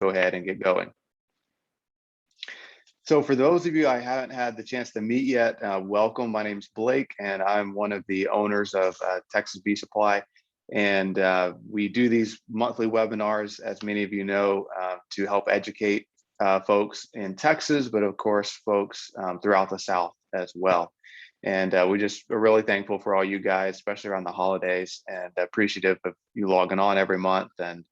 go ahead and get going. So for those of you I haven't had the chance to meet yet, welcome. My name's Blake, and I'm one of the owners of Texas Bee Supply. And we do these monthly webinars, as many of you know, to help educate folks in Texas, but of course, folks throughout the South as well. And we just are really thankful for all you guys, especially around the holidays, and appreciative of you logging on every month and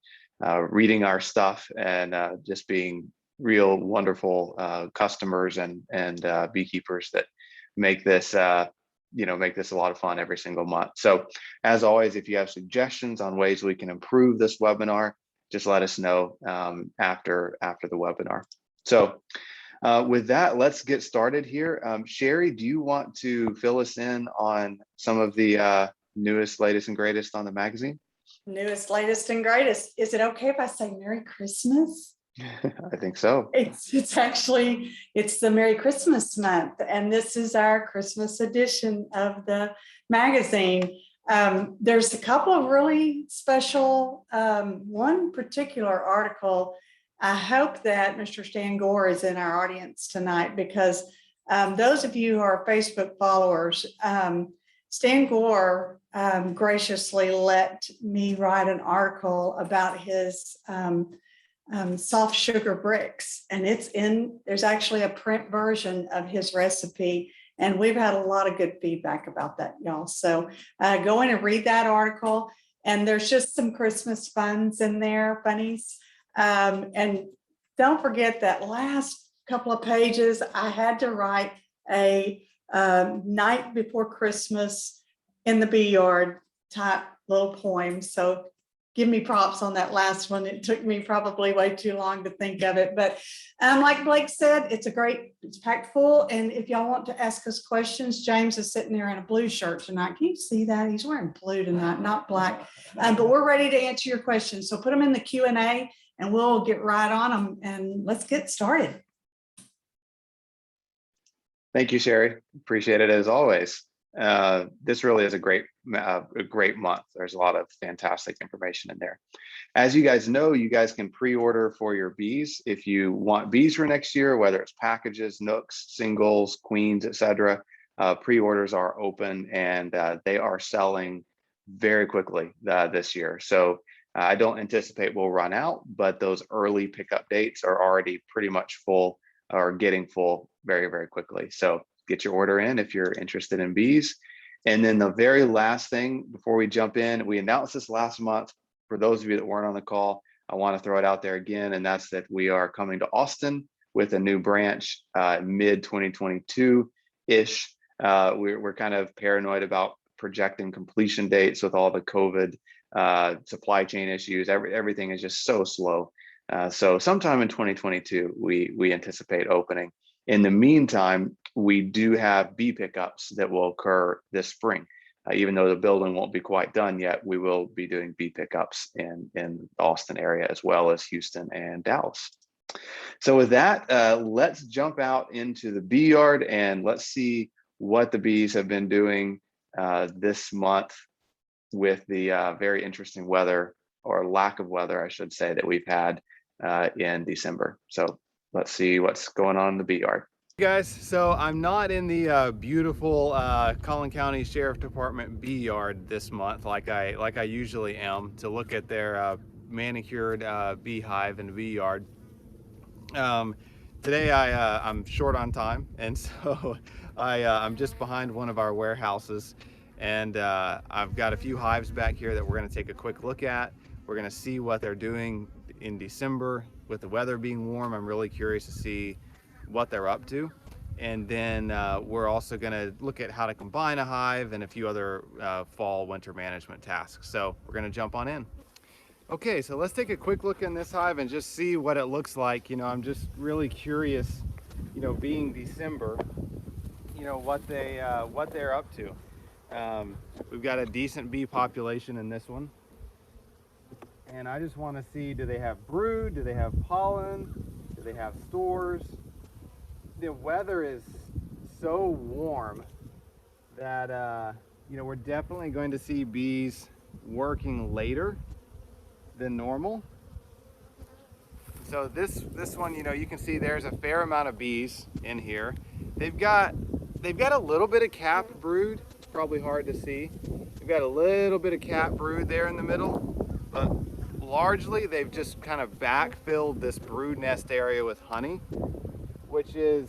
reading our stuff and just being real wonderful customers and beekeepers that make this make this a lot of fun every single month. So as always, if you have suggestions on ways we can improve this webinar, just let us know after the webinar. So with that, let's get started here. Sherry, do you want to fill us in on some of the newest, latest, and greatest on the magazine? Newest, latest, and greatest. Is it okay if I say Merry Christmas? I think so. It's the Merry Christmas month, and this is our Christmas edition of the magazine. There's a couple of really special, one particular article. I hope that Mr. Stan Gore is in our audience tonight, because those of you who are Facebook followers, Stan Gore graciously let me write an article about his soft sugar bricks, and there's actually a print version of his recipe, and we've had a lot of good feedback about that, y'all. So go in and read that article, and there's just some Christmas funnies in there. And don't forget that last couple of pages, I had to write a night before Christmas in the bee yard type little poem. So give me props on that last one. It took me probably way too long to think of it. But like Blake said, it's packed full. And if y'all want to ask us questions, James is sitting there in a blue shirt tonight. Can you see that? He's wearing blue tonight, not black. But we're ready to answer your questions. So put them in the Q&A and we'll get right on them, and let's get started. Thank you, Sherry. Appreciate it as always. This really is a great month. There's a lot of fantastic information in there. As you guys know, you guys can pre-order for your bees. If you want bees for next year, whether it's packages, nooks, singles, queens, etc., pre-orders are open, and they are selling very quickly this year. So I don't anticipate we'll run out, but those early pickup dates are already pretty much full, or getting full very, very quickly. So get your order in if you're interested in bees. And then the very last thing before we jump in, we announced this last month. For those of you that weren't on the call, I want to throw it out there again, and that's that we are coming to Austin with a new branch mid 2022-ish. We're kind of paranoid about projecting completion dates with all the COVID supply chain issues. Everything is just so slow. So sometime in 2022, we anticipate opening. In the meantime, we do have bee pickups that will occur this spring. Even though the building won't be quite done yet, we will be doing bee pickups in the Austin area, as well as Houston and Dallas. So with that, let's jump out into the bee yard and let's see what the bees have been doing this month with the very interesting weather, or lack of weather, I should say, that we've had in December. So let's see what's going on in the bee yard. Hey guys, so I'm not in the beautiful Culling County Sheriff Department bee yard this month like I usually am, to look at their manicured beehive and bee yard. Today I'm short on time, and so I'm just behind one of our warehouses, and I've got a few hives back here that we're going to take a quick look at. We're going to see what they're doing in December with the weather being warm. I'm really curious to see what they're up to. And then we're also going to look at how to combine a hive and a few other fall winter management tasks. So we're going to jump on in. Okay, so let's take a quick look in this hive and just see what it looks like. You know, I'm just really curious, you know, being December, you know, what they're up to. We've got a decent bee population in this one. And I just want to see, do they have brood? Do they have pollen? Do they have stores? The weather is so warm that, you know, we're definitely going to see bees working later than normal. So this one, you know, you can see there's a fair amount of bees in here. They've got a little bit of cap brood. It's probably hard to see. They've got a little bit of cap brood there in the middle, but largely they've just kind of backfilled this brood nest area with honey, which is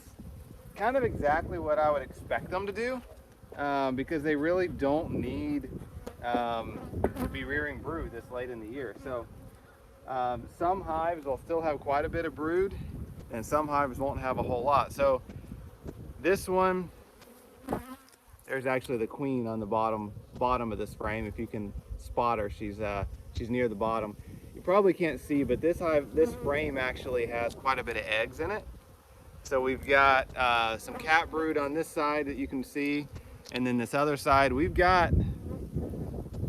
kind of exactly what I would expect them to do, because they really don't need to be rearing brood this late in the year. So some hives will still have quite a bit of brood, and some hives won't have a whole lot. So this one, there's actually the queen on the bottom of this frame. If you can spot her, she's near the bottom. You probably can't see, but this frame actually has quite a bit of eggs in it. So we've got some cat brood on this side that you can see, and then this other side we've got,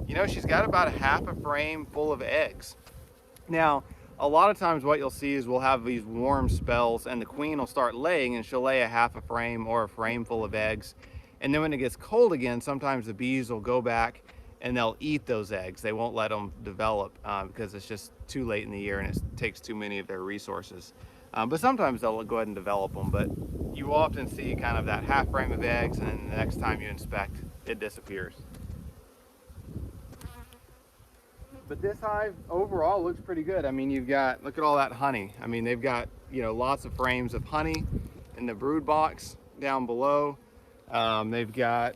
you know, she's got about a half a frame full of eggs. Now, a lot of times what you'll see is we'll have these warm spells and the queen will start laying, and she'll lay a half a frame or a frame full of eggs. And then when it gets cold again, sometimes the bees will go back and they'll eat those eggs. They won't let them develop because it's just too late in the year and it takes too many of their resources. But sometimes they'll go ahead and develop them, but you often see kind of that half frame of eggs, and then the next time you inspect, it disappears. But this hive overall looks pretty good. I mean, you've got, look at all that honey. I mean, they've got, you know, lots of frames of honey in the brood box down below. They've got,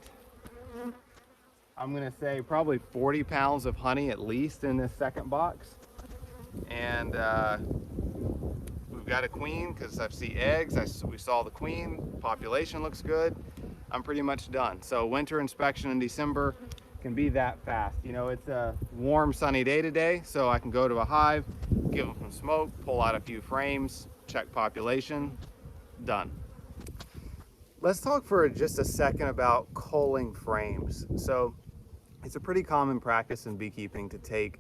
I'm gonna say probably 40 pounds of honey at least in this second box. And we've got a queen because I see eggs. We saw the queen. Population looks good. I'm pretty much done. So winter inspection in December can be that fast. You know, it's a warm, sunny day today, so I can go to a hive, give them some smoke, pull out a few frames, check population, done. Let's talk for just a second about culling frames. So it's a pretty common practice in beekeeping to take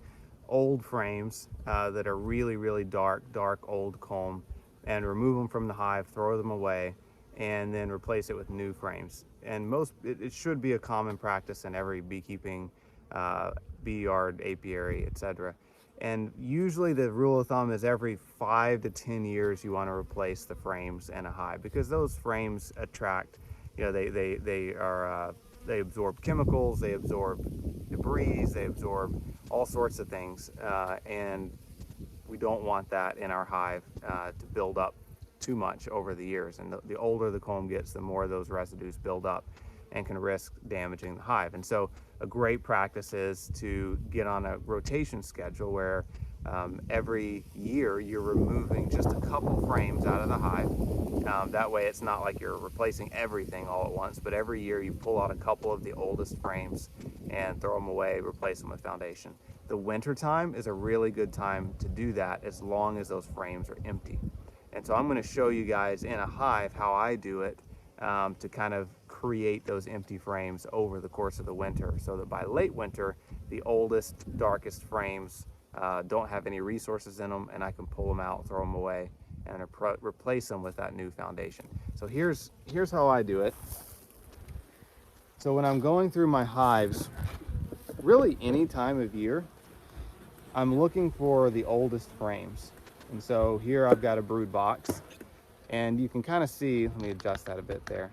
old frames that are really dark old comb and remove them from the hive, throw them away, and then replace it with new frames. And it should be a common practice in every beekeeping bee yard, apiary, etc. And usually the rule of thumb is every 5 to 10 years you want to replace the frames in a hive, because those frames attract, you know, they absorb chemicals, they absorb debris, they absorb all sorts of things, and we don't want that in our hive to build up too much over the years. And the older the comb gets, the more those residues build up and can risk damaging the hive. And so a great practice is to get on a rotation schedule where every year you're removing just a couple frames out of the hive. That way it's not like you're replacing everything all at once, but every year you pull out a couple of the oldest frames and throw them away, replace them with foundation. The winter time is a really good time to do that as long as those frames are empty. And so I'm going to show you guys in a hive how I do it to kind of create those empty frames over the course of the winter, so that by late winter, the oldest, darkest frames don't have any resources in them, and I can pull them out, throw them away, and replace them with that new foundation. So here's how I do it. So when I'm going through my hives, really any time of year, I'm looking for the oldest frames. And so here I've got a brood box, and you can kind of see, let me adjust that a bit there.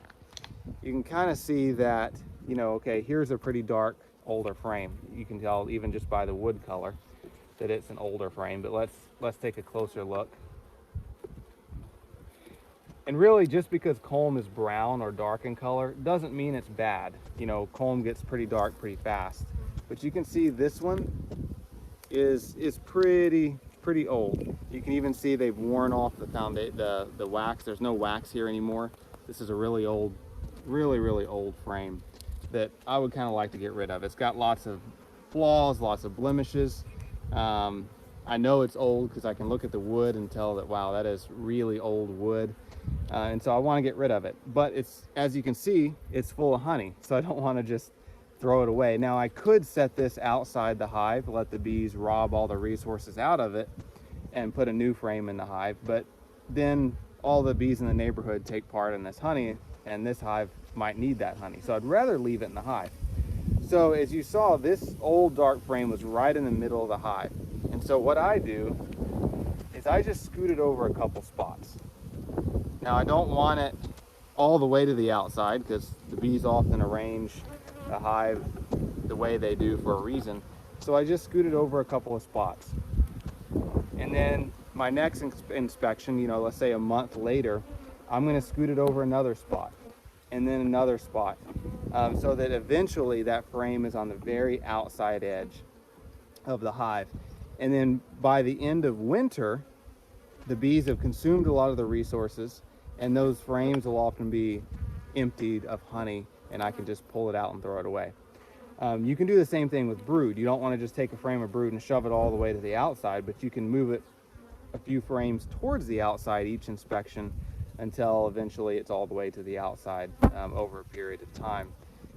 You can kind of see that, you know, okay, here's a pretty dark, older frame. You can tell even just by the wood color that it's an older frame, but let's take a closer look. And really, just because comb is brown or dark in color doesn't mean it's bad. You know, comb gets pretty dark pretty fast. But you can see this one is pretty old. You can even see they've worn off the wax. There's no wax here anymore. This is a really old frame that I would kind of like to get rid of. It's got lots of flaws, lots of blemishes. I know it's old because I can look at the wood and tell that, wow, that is really old wood. And so I want to get rid of it. But it's, as you can see, it's full of honey, so I don't want to just throw it away. Now I could set this outside the hive, let the bees rob all the resources out of it and put a new frame in the hive, but then all the bees in the neighborhood take part in this honey, and this hive might need that honey. So I'd rather leave it in the hive. So as you saw, this old dark frame was right in the middle of the hive. And so what I do is is I just scooted over a couple spots. Now I don't want it all the way to the outside because the bees often arrange a hive the way they do for a reason. So I just scooted over a couple of spots. And then my next inspection, you know, let's say a month later, I'm going to scoot it over another spot and then another spot, so that eventually that frame is on the very outside edge of the hive. And then by the end of winter, the bees have consumed a lot of the resources, and those frames will often be emptied of honey, and I can just pull it out and throw it away. You can do the same thing with brood. You don't want to just take a frame of brood and shove it all the way to the outside, but you can move it a few frames towards the outside each inspection until eventually it's all the way to the outside, over a period of time.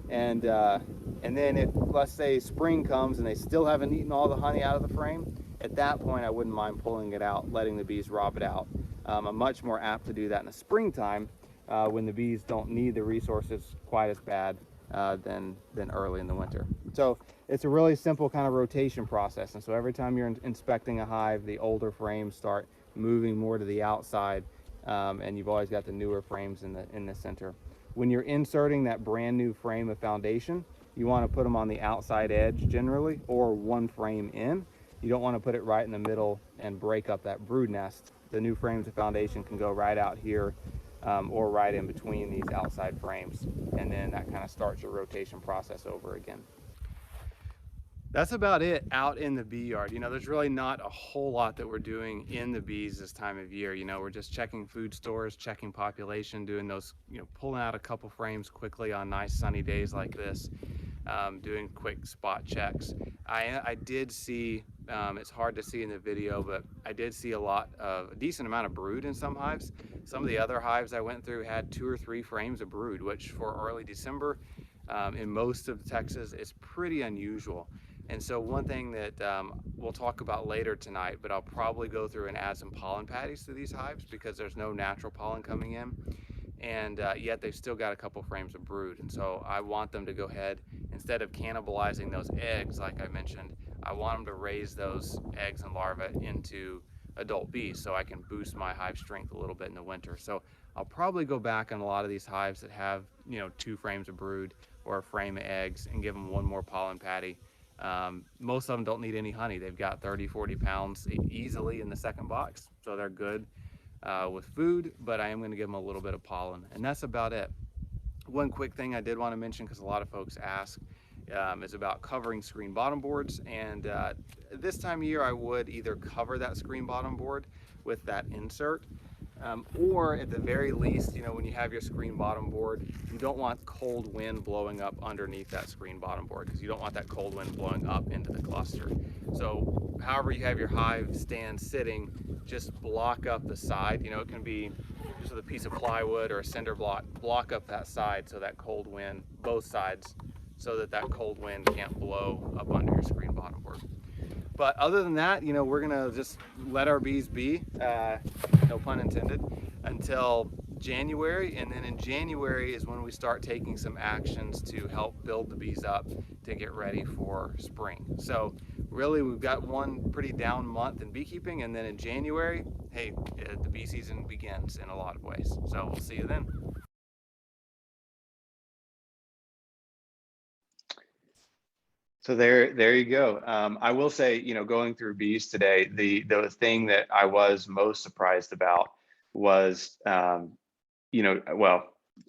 And then if, let's say, spring comes and they still haven't eaten all the honey out of the frame, at that point I wouldn't mind pulling it out, letting the bees rob it out. I'm much more apt to do that in the springtime, when the bees don't need the resources quite as bad than early in the winter. So it's a really simple kind of rotation process. And so every time you're inspecting a hive, the older frames start moving more to the outside, and you've always got the newer frames in the center. When you're inserting that brand new frame of foundation, you want to put them on the outside edge generally, or one frame in. You don't want to put it right in the middle and break up that brood nest. The new frames of foundation can go right out here, or right in between these outside frames, and then that kind of starts your rotation process over again. That's about it out in the bee yard. You know, there's really not a whole lot that we're doing in the bees this time of year. You know, we're just checking food stores, checking population, doing those, you know, pulling out a couple frames quickly on nice sunny days like this, doing quick spot checks. I did see, it's hard to see in the video, but I did see a decent amount of brood in some hives. Some of the other hives I went through had 2 or 3 frames of brood, which for early December, in most of Texas, is pretty unusual. And so one thing that we'll talk about later tonight, but I'll probably go through and add some pollen patties to these hives because there's no natural pollen coming in, and yet they've still got a couple frames of brood. And so I want them to go ahead, instead of cannibalizing those eggs like I mentioned, I want them to raise those eggs and larvae into adult bees so I can boost my hive strength a little bit in the winter. So I'll probably go back on a lot of these hives that have, you know, 2 frames of brood or a frame of eggs and give them one more pollen patty. Most of them don't need any honey. They've got 30-40 pounds easily in the second box, so they're good with food, but I am going to give them a little bit of pollen, and that's about it. One quick thing I did want to mention, because a lot of folks ask, is about covering screen bottom boards. And this time of year I would either cover that screen bottom board with that insert, or at the very least, you know, when you have your screen bottom board, you don't want cold wind blowing up underneath that screen bottom board, because you don't want that cold wind blowing up into the cluster. So however you have your hive stand sitting, just block up the side. You know, it can be just with a piece of plywood or a cinder block up that side so that cold wind, both sides, so that that cold wind can't blow up under your screen bottom board. But other than that, you know, we're gonna just let our bees be, no pun intended, until January. And then in January is when we start taking some actions to help build the bees up to get ready for spring. So really we've got one pretty down month in beekeeping, and then in January, hey, the bee season begins in a lot of ways. So we'll see you then. So there you go. I will say, you know, going through bees today, the thing that I was most surprised about was, you know, well,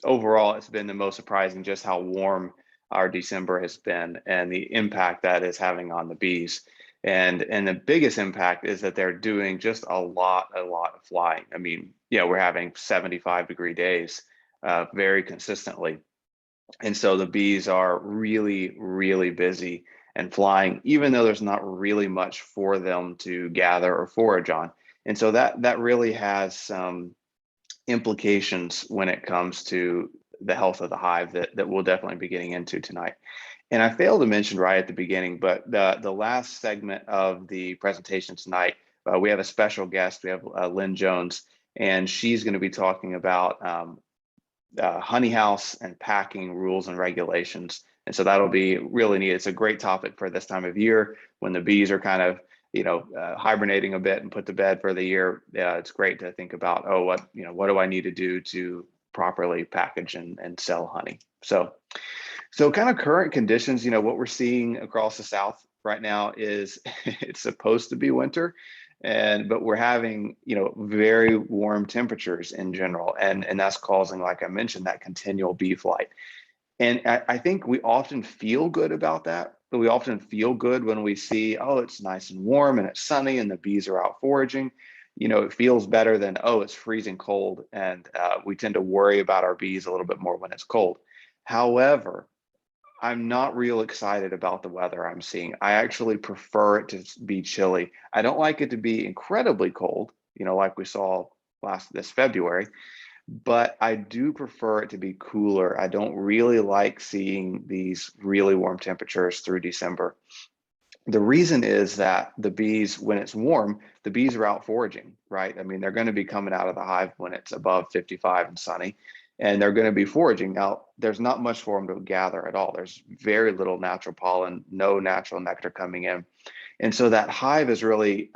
overall, it's been the most surprising just how warm our December has been and the impact that is having on the bees. And the biggest impact is that they're doing just a lot of flying. I mean, yeah, we're having 75-degree days very consistently. And so the bees are really busy and flying, even though there's not really much for them to gather or forage on. And so that really has some implications when it comes to the health of the hive that we'll definitely be getting into tonight. And I failed to mention right at the beginning, but the last segment of the presentation tonight, we have a special guest. We have Lynn Jones, and she's going to be talking about honey house and packing rules and regulations. And so that'll be really neat. It's a great topic for this time of year when the bees are kind of hibernating a bit and put to bed for the year, it's great to think about, oh, what do I need to do to properly package and sell honey? So kind of current conditions, what we're seeing across the South right now is it's supposed to be winter, but we're having, very warm temperatures in general. And that's causing, like I mentioned, that continual bee flight. And I think we often feel good about that, but we often feel good when we see, oh, it's nice and warm and it's sunny and the bees are out foraging. It feels better than, oh, it's freezing cold. And we tend to worry about our bees a little bit more when it's cold. However, I'm not real excited about the weather I'm seeing. I actually prefer it to be chilly. I don't like it to be incredibly cold, like we saw this February, but I do prefer it to be cooler. I don't really like seeing these really warm temperatures through December. The reason is that the bees, when it's warm, the bees are out foraging, right? I mean, they're going to be coming out of the hive when it's above 55 and sunny, and they're going to be foraging. Now, there's not much for them to gather at all. There's very little natural pollen, no natural nectar coming in. And so that hive is really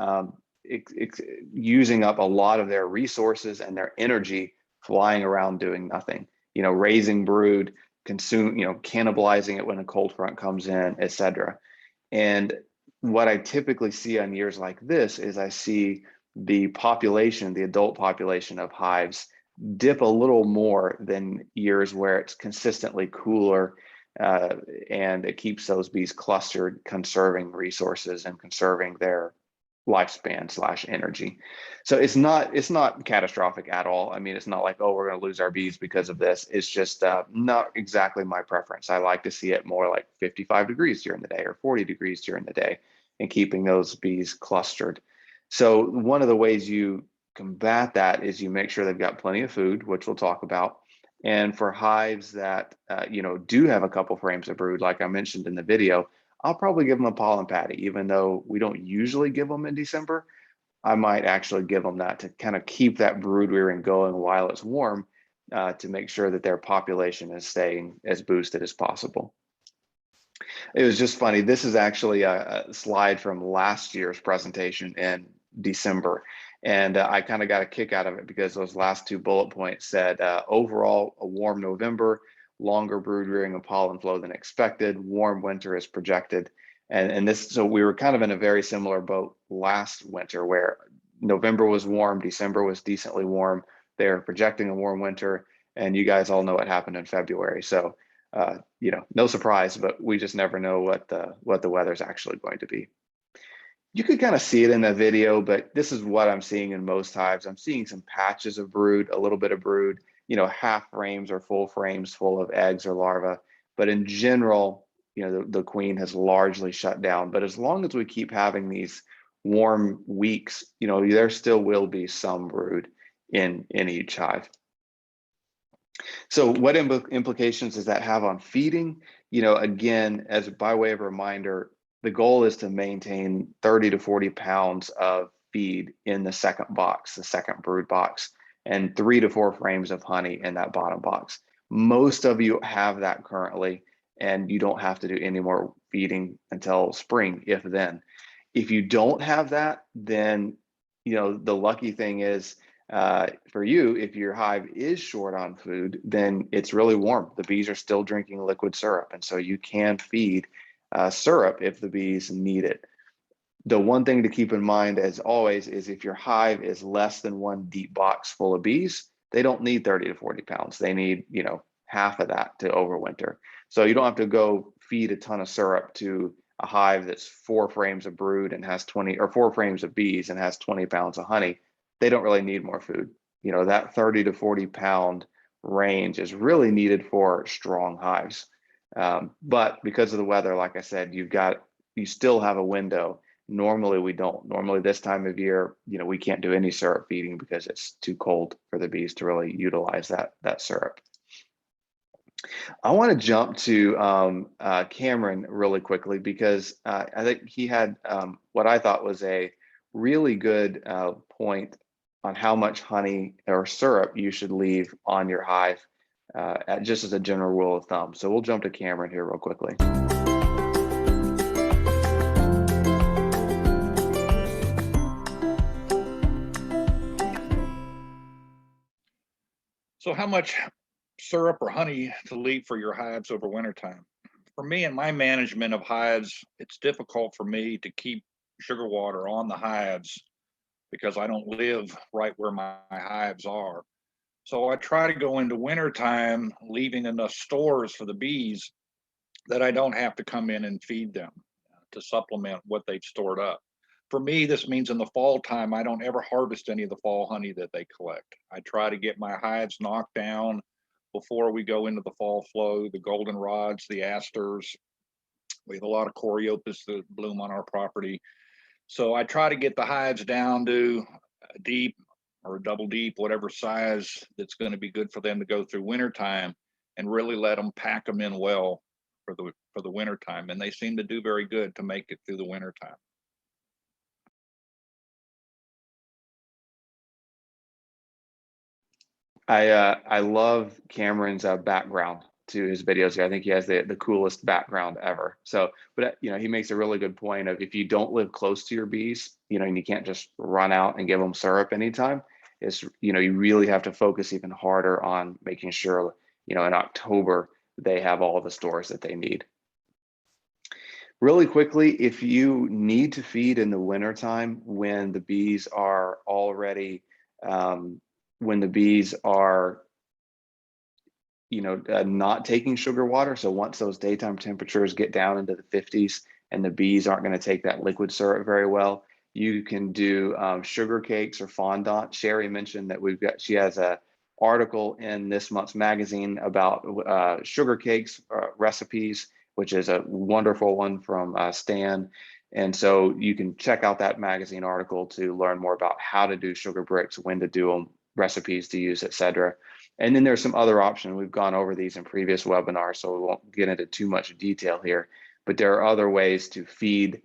using up a lot of their resources and their energy flying around doing nothing, raising brood, cannibalizing it when a cold front comes in, etc. And what I typically see on years like this is I see the adult population of hives dip a little more than years where it's consistently cooler, and it keeps those bees clustered, conserving resources and conserving their lifespan / energy. So it's not catastrophic at all. I mean, it's not like, oh, we're going to lose our bees because of this. It's just not exactly my preference. I like to see it more like 55 degrees during the day or 40 degrees during the day, and keeping those bees clustered. So one of the ways you combat that is you make sure they've got plenty of food, which we'll talk about. And for hives that do have a couple frames of brood, like I mentioned in the video, I'll probably give them a pollen patty, even though we don't usually give them in December. I might actually give them that to kind of keep that brood rearing going while it's warm, to make sure that their population is staying as boosted as possible. It was just funny. This is actually a slide from last year's presentation in December. And I kind of got a kick out of it because those last two bullet points said, overall, a warm November, longer brood rearing and pollen flow than expected, warm winter is projected. So we were kind of in a very similar boat last winter, where November was warm, December was decently warm. They're projecting a warm winter, and you guys all know what happened in February. So, no surprise, but we just never know what the weather's actually going to be. You could kind of see it in the video, but this is what I'm seeing in most hives. I'm seeing some patches of brood, a little bit of brood, half frames or full frames full of eggs or larvae. But in general, the queen has largely shut down. But as long as we keep having these warm weeks, there still will be some brood in each hive. So what implications does that have on feeding? Again, as by way of a reminder, the goal is to maintain 30 to 40 pounds of feed in the second box, the second brood box, and 3 to 4 frames of honey in that bottom box. Most of you have that currently, and you don't have to do any more feeding until spring, if then. If you don't have that, then the lucky thing is, for you, if your hive is short on food, then it's really warm. The bees are still drinking liquid syrup, and so you can feed syrup if the bees need it. The one thing to keep in mind, as always, is if your hive is less than one deep box full of bees, they don't need 30 to 40 pounds. They need, half of that to overwinter. So you don't have to go feed a ton of syrup to a hive that's 4 frames of brood and has 20, or 4 frames of bees and has 20 pounds of honey. They don't really need more food. That 30 to 40 pound range is really needed for strong hives. But because of the weather, like I said, you still have a window. Normally we don't. Normally this time of year, we can't do any syrup feeding because it's too cold for the bees to really utilize that syrup. I want to jump to Cameron really quickly, because I think he had what I thought was a really good point on how much honey or syrup you should leave on your hive, just as a general rule of thumb. So we'll jump to Cameron here real quickly. So how much syrup or honey to leave for your hives over wintertime? For me and my management of hives, it's difficult for me to keep sugar water on the hives because I don't live right where my hives are. So I try to go into wintertime leaving enough stores for the bees that I don't have to come in and feed them to supplement what they've stored up. For me, this means in the fall time, I don't ever harvest any of the fall honey that they collect. I try to get my hives knocked down before we go into the fall flow, the goldenrods, the asters. We have a lot of coreopus that bloom on our property. So I try to get the hives down to a deep or a double deep, whatever size that's going to be good for them to go through wintertime, and really let them pack them in well for the wintertime. And they seem to do very good to make it through the wintertime. I love Cameron's background to his videos here. I think he has the coolest background ever. So, but you know, he makes a really good point of if you don't live close to your bees, you know, and you can't just run out and give them syrup anytime. It's, you know, you really have to focus even harder on making sure, you know, in October they have all the stores that they need. Really quickly, if you need to feed in the wintertime when the bees are already when the bees are, you know, not taking sugar water. So once those daytime temperatures get down into the 50s and the bees aren't going to take that liquid syrup very well, you can do sugar cakes or fondant. Sherry mentioned that she has a article in this month's magazine about sugar cakes recipes, which is a wonderful one from Stan. And so you can check out that magazine article to learn more about how to do sugar bricks, when to do them, recipes to use, etc. And then there's some other options. We've gone over these in previous webinars, so we won't get into too much detail here, but there are other ways to feed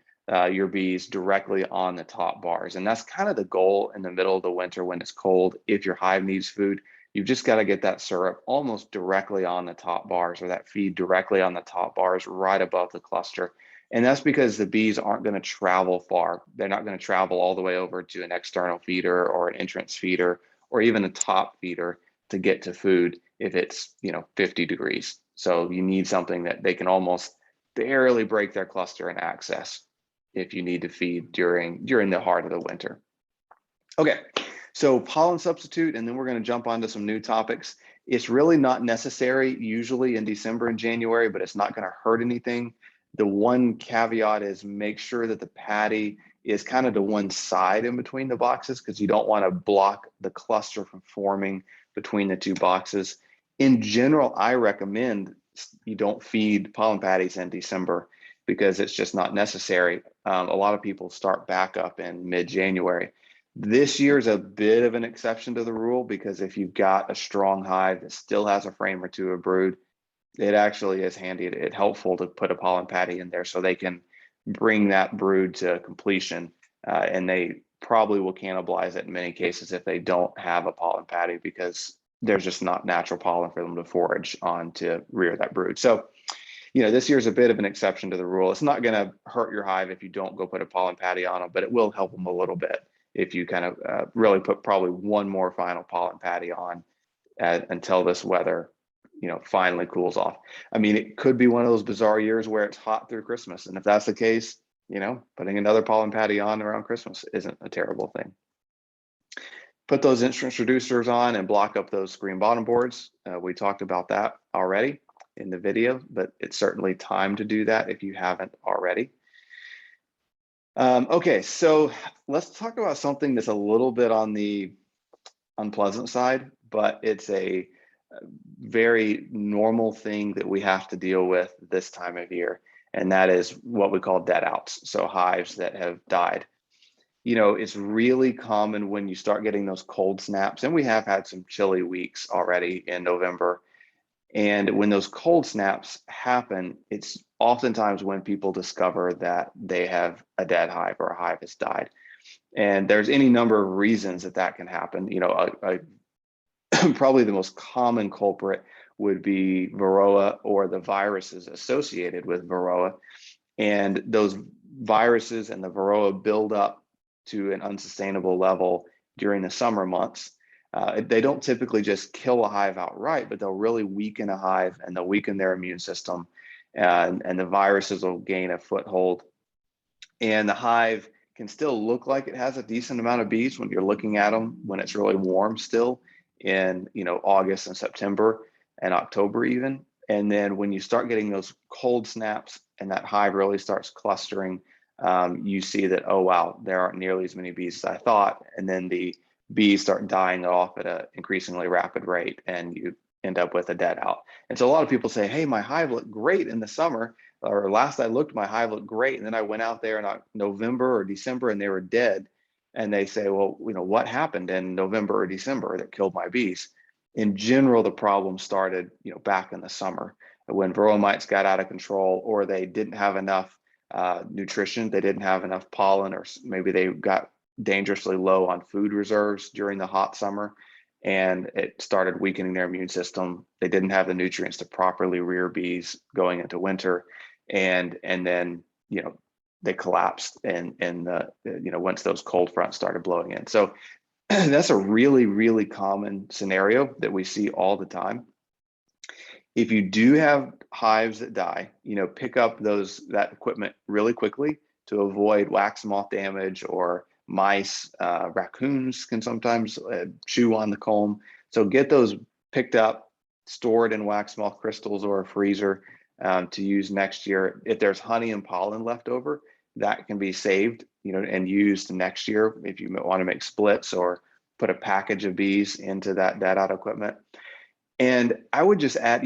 your bees directly on the top bars. And that's kind of the goal in the middle of the winter when it's cold. If your hive needs food, you've just got to get that syrup almost directly on the top bars, or that feed directly on the top bars right above the cluster. And that's because the bees aren't going to travel far. They're not going to travel all the way over to an external feeder or an entrance feeder or even a top feeder to get to food if it's, you know, 50 degrees. So you need something that they can almost barely break their cluster and access if you need to feed during the heart of the winter. Okay, so pollen substitute, and then we're going to jump onto some new topics. It's really not necessary usually in December and January, but it's not going to hurt anything. The one caveat is make sure that the patty is kind of to one side in between the boxes, because you don't want to block the cluster from forming between the two boxes. In general, I recommend you don't feed pollen patties in December because it's just not necessary. A lot of people start back up in mid-January. This year is a bit of an exception to the rule, because if you've got a strong hive that still has a frame or two of brood, it actually is handy. It's helpful to put a pollen patty in there so they can bring that brood to completion, and they probably will cannibalize it in many cases if they don't have a pollen patty, because there's just not natural pollen for them to forage on to rear that brood. So, you know, this year's a bit of an exception to the rule. It's not going to hurt your hive if you don't go put a pollen patty on them, but it will help them a little bit if you kind of really put probably one more final pollen patty on until this weather, you know, finally cools off. I mean, it could be one of those bizarre years where it's hot through Christmas. And if that's the case, you know, putting another pollen patty on around Christmas isn't a terrible thing. Put those instance reducers on and block up those screen bottom boards. We talked about that already in the video, but it's certainly time to do that if you haven't already. Okay, so let's talk about something that's a little bit on the unpleasant side, but it's a very normal thing that we have to deal with this time of year, and that is what we call dead outs. So hives that have died. You know, it's really common when you start getting those cold snaps, and we have had some chilly weeks already in November. And when those cold snaps happen, it's oftentimes when people discover that they have a dead hive or a hive has died. And there's any number of reasons that that can happen. You know, probably the most common culprit would be Varroa or the viruses associated with Varroa. And those viruses and the Varroa build up to an unsustainable level during the summer months. They don't typically just kill a hive outright, but they'll really weaken a hive and they'll weaken their immune system, and the viruses will gain a foothold. And the hive can still look like it has a decent amount of bees when you're looking at them when it's really warm still in, August and September and October even. And then when you start getting those cold snaps and that hive really starts clustering, you see that, oh wow, there aren't nearly as many bees as I thought. And then the bees start dying off at an increasingly rapid rate, and you end up with a dead out. And so a lot of people say, hey, my hive looked great in the summer, or last I looked, my hive looked great. And then I went out there in November or December and they were dead. And they say, well, what happened in November or December that killed my bees? In general, the problem started, back in the summer when varroa mites got out of control, or they didn't have enough nutrition. They didn't have enough pollen, or maybe they got dangerously low on food reserves during the hot summer, and it started weakening their immune system. They didn't have the nutrients to properly rear bees going into winter, and then they collapsed, and once those cold fronts started blowing in. So that's a really, really common scenario that we see all the time. If you do have hives that die, pick up that equipment really quickly to avoid wax moth damage, or mice. Raccoons can sometimes chew on the comb. So get those picked up, stored in wax moth crystals or a freezer to use next year. If there's honey and pollen left over, that can be saved, and used next year if you want to make splits or put a package of bees into that dead out equipment. And I would just add,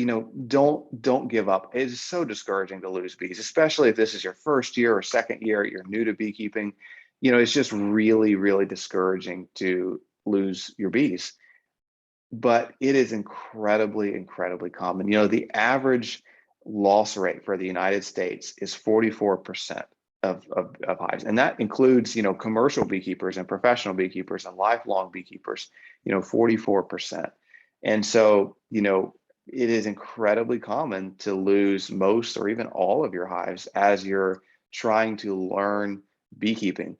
don't give up. It is so discouraging to lose bees, especially if this is your first year or second year, you're new to beekeeping. It's just really, really discouraging to lose your bees. But it is incredibly, incredibly common. The average loss rate for the United States is 44% of hives. And that includes, commercial beekeepers and professional beekeepers and lifelong beekeepers, 44%. And so, it is incredibly common to lose most or even all of your hives as you're trying to learn beekeeping.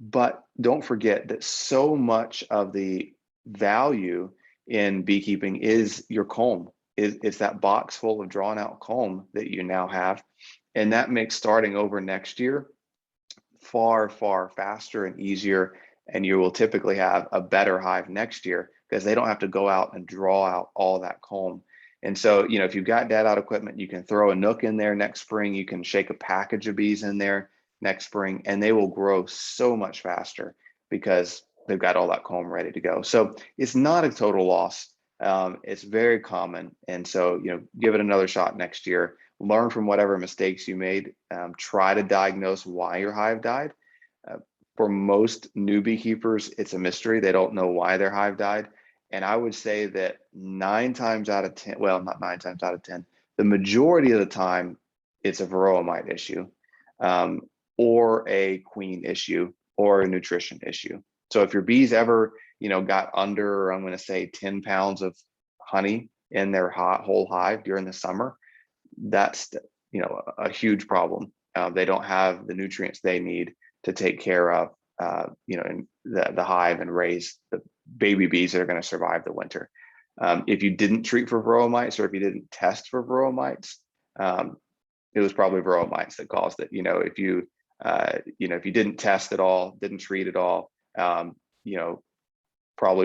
But don't forget that so much of the value in beekeeping is your comb. It's that box full of drawn out comb that you now have. And that makes starting over next year far, far faster and easier. And you will typically have a better hive next year because they don't have to go out and draw out all that comb. And so, if you've got dead out equipment, you can throw a nook in there next spring. You can shake a package of bees in there next spring, and they will grow so much faster because they've got all that comb ready to go. So it's not a total loss. It's very common. And so, give it another shot next year. Learn from whatever mistakes you made. Try to diagnose why your hive died. For most new beekeepers, it's a mystery. They don't know why their hive died. And I would say that 9 times out of 10, well, not 9 times out of 10, the majority of the time, it's a varroa mite issue, or a queen issue, or a nutrition issue. So if your bees ever, got under, I'm going to say 10 pounds of honey in their whole hive during the summer, that's, a huge problem. They don't have the nutrients they need to take care of, in the hive and raise the baby bees that are going to survive the winter. If you didn't treat for varroa mites, or if you didn't test for varroa mites, it was probably varroa mites that caused it. If you didn't test at all, didn't treat at all, probably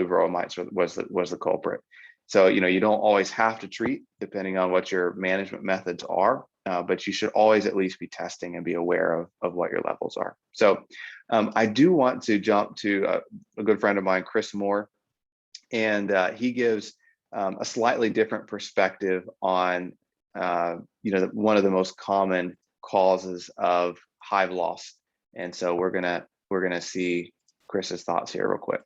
varroa mites was the culprit. So, you don't always have to treat depending on what your management methods are, but you should always at least be testing and be aware of what your levels are. So I do want to jump to a good friend of mine, Chris Moore, and he gives a slightly different perspective on, one of the most common causes of hive loss. And so we're gonna see Chris's thoughts here real quick.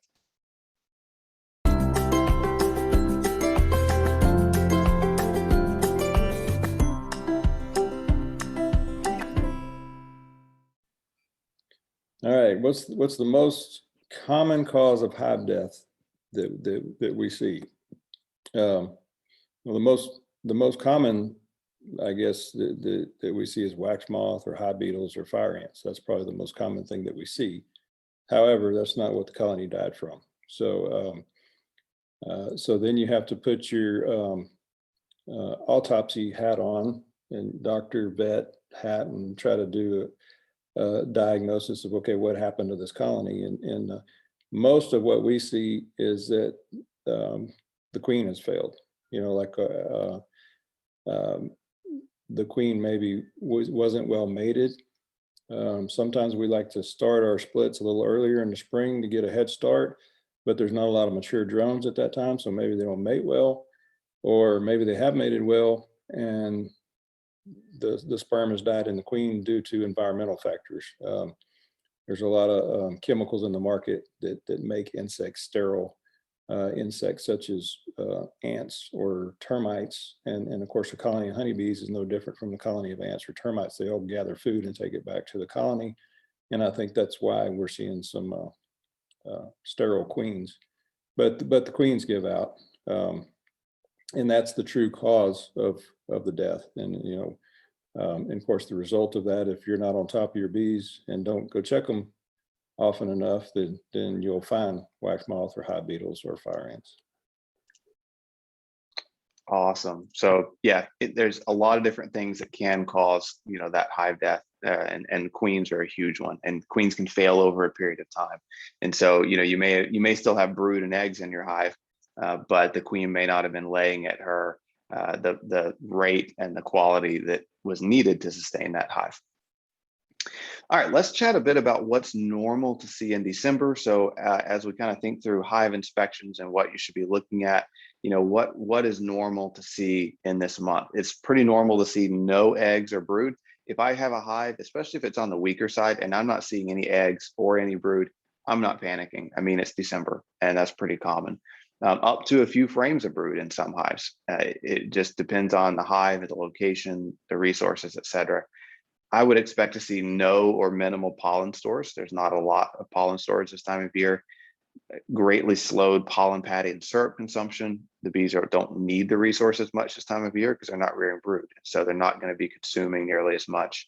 All right, what's the most common cause of hive death that we see? Well, the most common, I guess, that we see is wax moth or hive beetles or fire ants. That's probably the most common thing that we see. However, that's not what the colony died from. So So then you have to put your autopsy hat on and doctor vet hat and try to do a diagnosis of, okay, what happened to this colony? And most of what we see is that the queen has failed. You know, like the queen maybe wasn't well mated. Sometimes we like to start our splits a little earlier in the spring to get a head start, but there's not a lot of mature drones at that time, so maybe they don't mate well, or maybe they have mated well and the sperm has died in the queen due to environmental factors. There's a lot of chemicals in the market that make insects sterile. Insects such as ants or termites, and of course the colony of honeybees is no different from the colony of ants or termites. They all gather food and take it back to the colony, and I think that's why we're seeing some sterile queens. But the queens give out, and that's the true cause of the death. And and of course the result of that, if you're not on top of your bees and don't go check them often enough, then you'll find wax moth or hive beetles or fire ants. Awesome. So yeah, there's a lot of different things that can cause, that hive death, and queens are a huge one. And queens can fail over a period of time. And so, you may still have brood and eggs in your hive, but the queen may not have been laying at her the rate and the quality that was needed to sustain that hive. All right, let's chat a bit about what's normal to see in December. So as we kind of think through hive inspections and what you should be looking at, what is normal to see in this month? It's pretty normal to see no eggs or brood. If I have a hive, especially if it's on the weaker side and I'm not seeing any eggs or any brood, I'm not panicking. I mean, it's December and that's pretty common. Up to a few frames of brood in some hives. It just depends on the hive, the location, the resources, et cetera. I would expect to see no or minimal pollen stores. There's not a lot of pollen storage this time of year. Greatly slowed pollen patty and syrup consumption. The bees don't need the resources much this time of year because they're not rearing brood. So they're not going to be consuming nearly as much.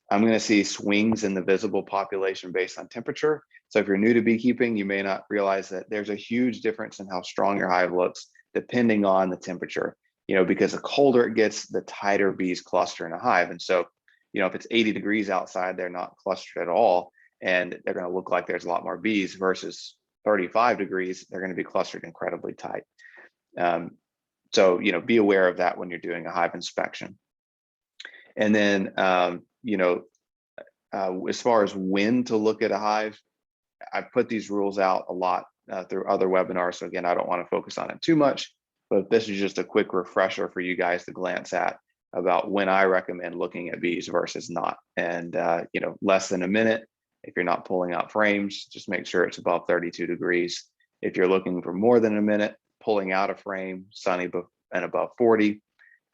I'm going to see swings in the visible population based on temperature. So if you're new to beekeeping, you may not realize that there's a huge difference in how strong your hive looks depending on the temperature, because the colder it gets, the tighter bees cluster in a hive. And so if it's 80 degrees outside, they're not clustered at all, and they're going to look like there's a lot more bees versus 35 degrees, they're going to be clustered incredibly tight. So, be aware of that when you're doing a hive inspection. And then, as far as when to look at a hive, I put these rules out a lot through other webinars. So again, I don't want to focus on it too much, but this is just a quick refresher for you guys to glance at about when I recommend looking at bees versus not. And, less than a minute. If you're not pulling out frames, just make sure it's above 32 degrees. If you're looking for more than a minute, pulling out a frame, sunny and above 40. If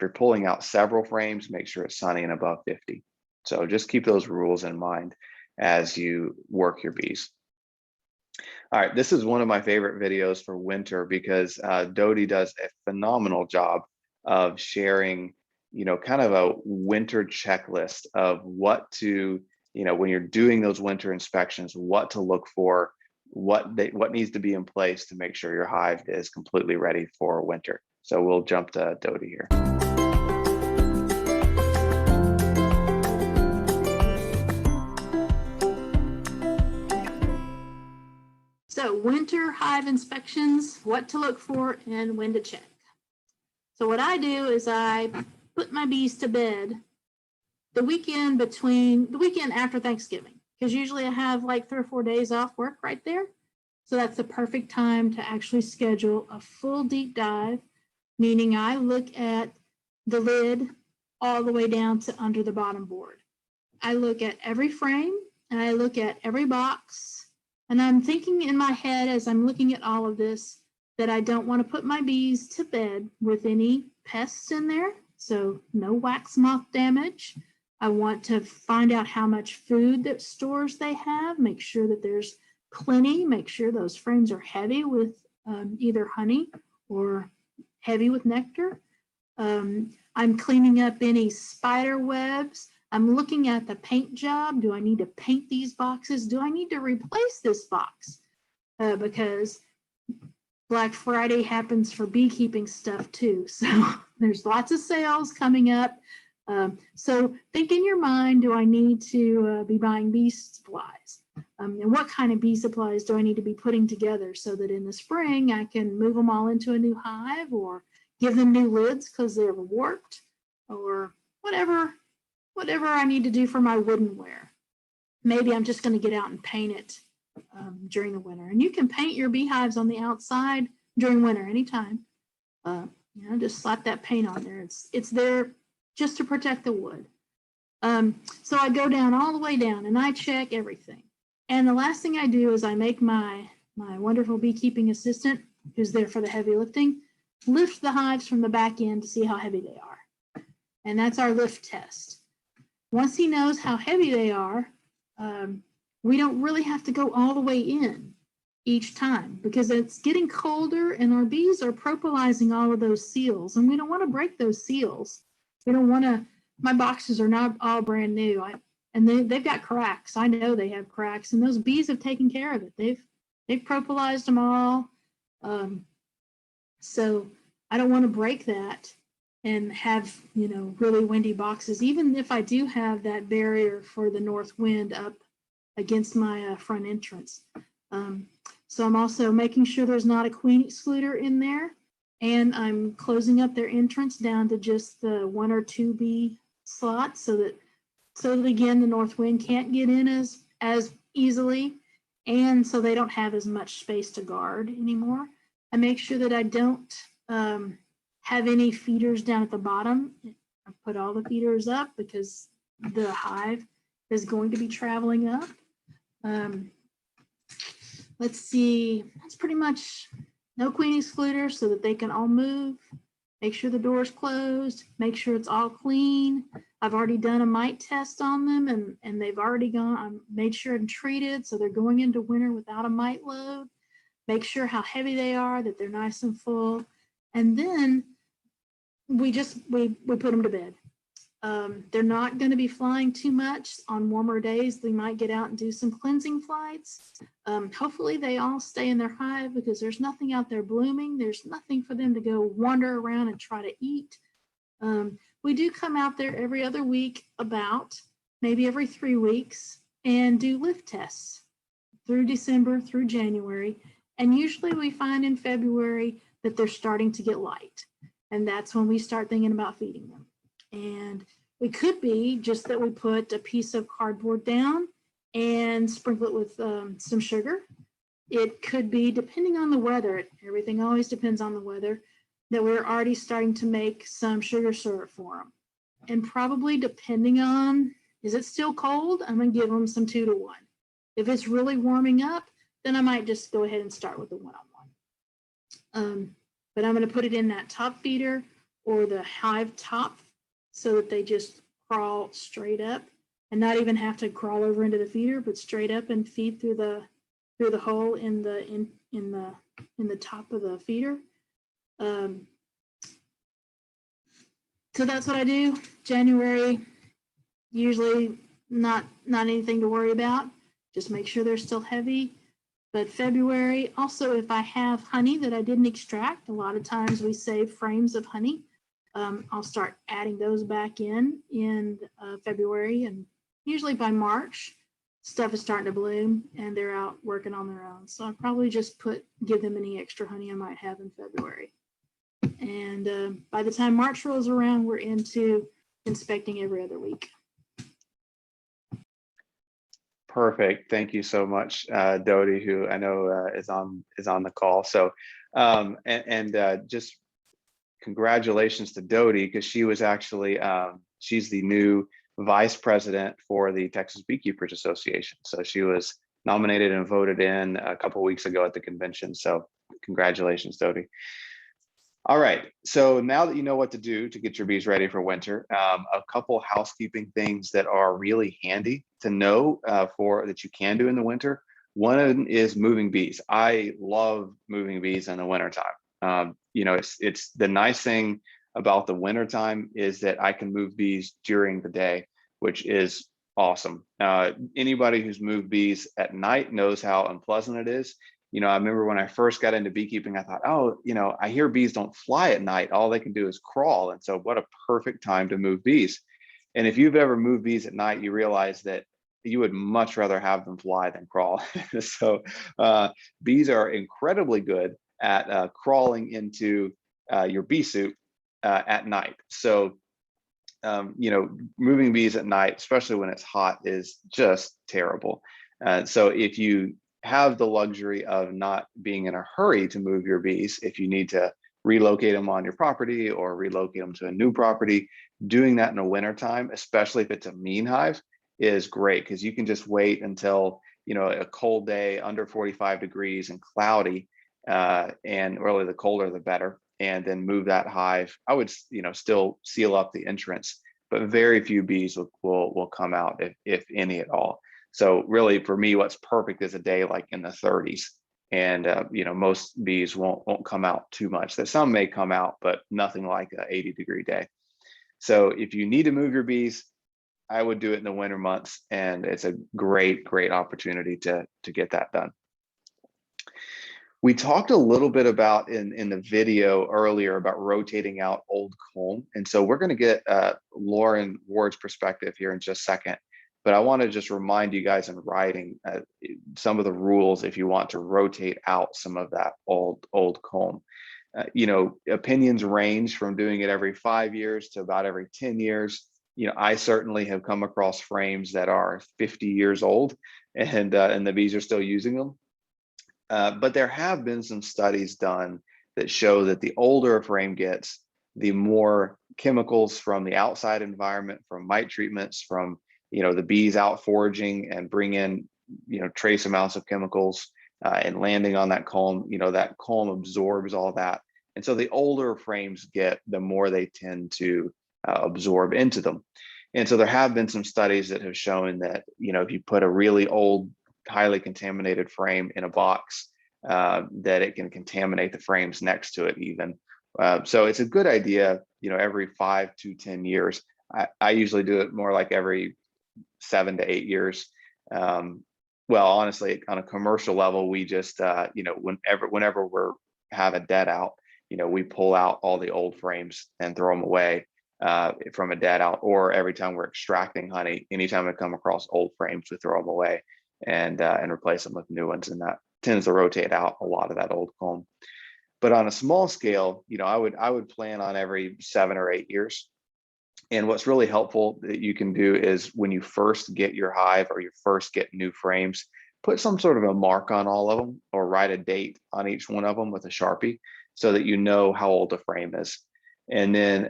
you're pulling out several frames, make sure it's sunny and above 50. So just keep those rules in mind as you work your bees. All right, this is one of my favorite videos for winter because Dodie does a phenomenal job of sharing kind of a winter checklist of what to, when you're doing those winter inspections, what to look for, what needs to be in place to make sure your hive is completely ready for winter. So we'll jump to Dodie here. So winter hive inspections, what to look for and when to check. So what I do is I put my bees to bed the weekend after Thanksgiving, because usually I have like 3 or 4 days off work right there. So that's the perfect time to actually schedule a full deep dive, meaning I look at the lid all the way down to under the bottom board. I look at every frame and I look at every box, and I'm thinking in my head as I'm looking at all of this that I don't want to put my bees to bed with any pests in there. So no wax moth damage. I want to find out how much food that stores they have, make sure that there's plenty, make sure those frames are heavy with either honey or heavy with nectar. I'm cleaning up any spider webs. I'm looking at the paint job. Do I need to paint these boxes? Do I need to replace this box? Because Black Friday happens for beekeeping stuff too. So there's lots of sales coming up. So think in your mind, do I need to be buying bee supplies? And what kind of bee supplies do I need to be putting together so that in the spring I can move them all into a new hive, or give them new lids because they're warped, or whatever I need to do for my woodenware. Maybe I'm just going to get out and paint it during the winter. And you can paint your beehives on the outside during winter anytime. Just slap that paint on there. It's there just to protect the wood. So I go down all the way down and I check everything. And the last thing I do is I make my wonderful beekeeping assistant, who's there for the heavy lifting, lift the hives from the back end to see how heavy they are. And that's our lift test. Once he knows how heavy they are, we don't really have to go all the way in each time, because it's getting colder and our bees are propolising all of those seals, and we don't want to break those seals. We don't want to. My boxes are not all brand new, and they've got cracks. I know they have cracks, and those bees have taken care of it. They've propolised them all. So I don't want to break that and have, really windy boxes, even if I do have that barrier for the north wind up against my front entrance. So I'm also making sure there's not a queen excluder in there, and I'm closing up their entrance down to just the 1 or 2 bee slots, so that again the north wind can't get in as easily, and so they don't have as much space to guard anymore. I make sure that I don't have any feeders down at the bottom. I put all the feeders up because the hive is going to be traveling up. Let's see, that's pretty much no queen excluder so that they can all move. Make sure the door's closed, make sure it's all clean. I've already done a mite test on them, and they've already gone, I made sure and treated, so they're going into winter without a mite load. Make sure how heavy they are, that they're nice and full. And then we put them to bed. They're not going to be flying too much on warmer days. They might get out and do some cleansing flights. Hopefully they all stay in their hive, because there's nothing out there blooming. There's nothing for them to go wander around and try to eat. We do come out there every other week, about maybe every 3 weeks, and do lift tests through December, through January. And usually we find in February that they're starting to get light. And that's when we start thinking about feeding them. And we could be just that we put a piece of cardboard down and sprinkle it with some sugar. It could be, depending on the weather, everything always depends on the weather, that we're already starting to make some sugar syrup for them. And probably depending on, is it still cold? I'm going to give them some 2 to 1. If it's really warming up, then I might just go ahead and start with the 1-on-1. But I'm going to put it in that top feeder or the hive top, so that they just crawl straight up and not even have to crawl over into the feeder, but straight up and feed through the hole in the top of the feeder. So that's what I do. January, usually not anything to worry about. Just make sure they're still heavy. But February, also, if I have honey that I didn't extract, a lot of times we save frames of honey. I'll start adding those back in February, and usually by March, stuff is starting to bloom and they're out working on their own. So I'll probably just give them any extra honey I might have in February. And by the time March rolls around, we're into inspecting every other week. Perfect. Thank you so much, Dodie, who I know is on the call. So, just congratulations to Dodie, because she was actually she's the new vice president for the Texas Beekeepers Association. So she was nominated and voted in a couple of weeks ago at the convention. So congratulations, Dodie. All right, so now that you know what to do to get your bees ready for winter, a couple housekeeping things that are really handy to know that you can do in the winter. One of them is moving bees. I love moving bees in the wintertime. It's the nice thing about the wintertime is that I can move bees during the day, which is awesome. Anybody who's moved bees at night knows how unpleasant it is. I remember when I first got into beekeeping, I thought, oh, I hear bees don't fly at night. All they can do is crawl. And so what a perfect time to move bees. And if you've ever moved bees at night, you realize that you would much rather have them fly than crawl. So bees are incredibly good at crawling into your bee soup at night. So, moving bees at night, especially when it's hot, is just terrible. So if you have the luxury of not being in a hurry to move your bees, if you need to relocate them on your property or relocate them to a new property, doing that in the wintertime, especially if it's a mean hive, is great, because you can just wait until a cold day under 45 degrees and cloudy, and really the colder the better, and then move that hive. I would still seal up the entrance, but very few bees will come out, if any at all. So really, for me, what's perfect is a day like in the 30s, and most bees won't come out too much. That some may come out, but nothing like an 80-degree day. So if you need to move your bees, I would do it in the winter months, and it's a great opportunity to get that done. We talked a little bit about in the video earlier about rotating out old comb, and so we're going to get Lauren Ward's perspective here in just a second. But I want to just remind you guys in writing some of the rules if you want to rotate out some of that old comb. Opinions range from doing it every 5 years to about every 10 years. I certainly have come across frames that are 50 years old, and the bees are still using them. But there have been some studies done that show that the older a frame gets, the more chemicals from the outside environment, from mite treatments, from the bees out foraging and bring in trace amounts of chemicals and landing on that comb, that comb absorbs all that. And so the older frames get, the more they tend to absorb into them. And so there have been some studies that have shown that if you put a really old, highly contaminated frame in a box, that it can contaminate the frames next to it even. So it's a good idea, every 5 to 10 years. I usually do it more like every 7 to 8 years. Well, honestly, on a commercial level, we just, whenever we're have a dead out, we pull out all the old frames and throw them away from a dead out, or every time we're extracting honey, anytime we come across old frames, we throw them away and replace them with new ones. And that tends to rotate out a lot of that old comb. But on a small scale, I would plan on every 7 or 8 years. And what's really helpful that you can do is when you first get your hive or you first get new frames, put some sort of a mark on all of them, or write a date on each one of them with a Sharpie, so that you know how old the frame is. And then,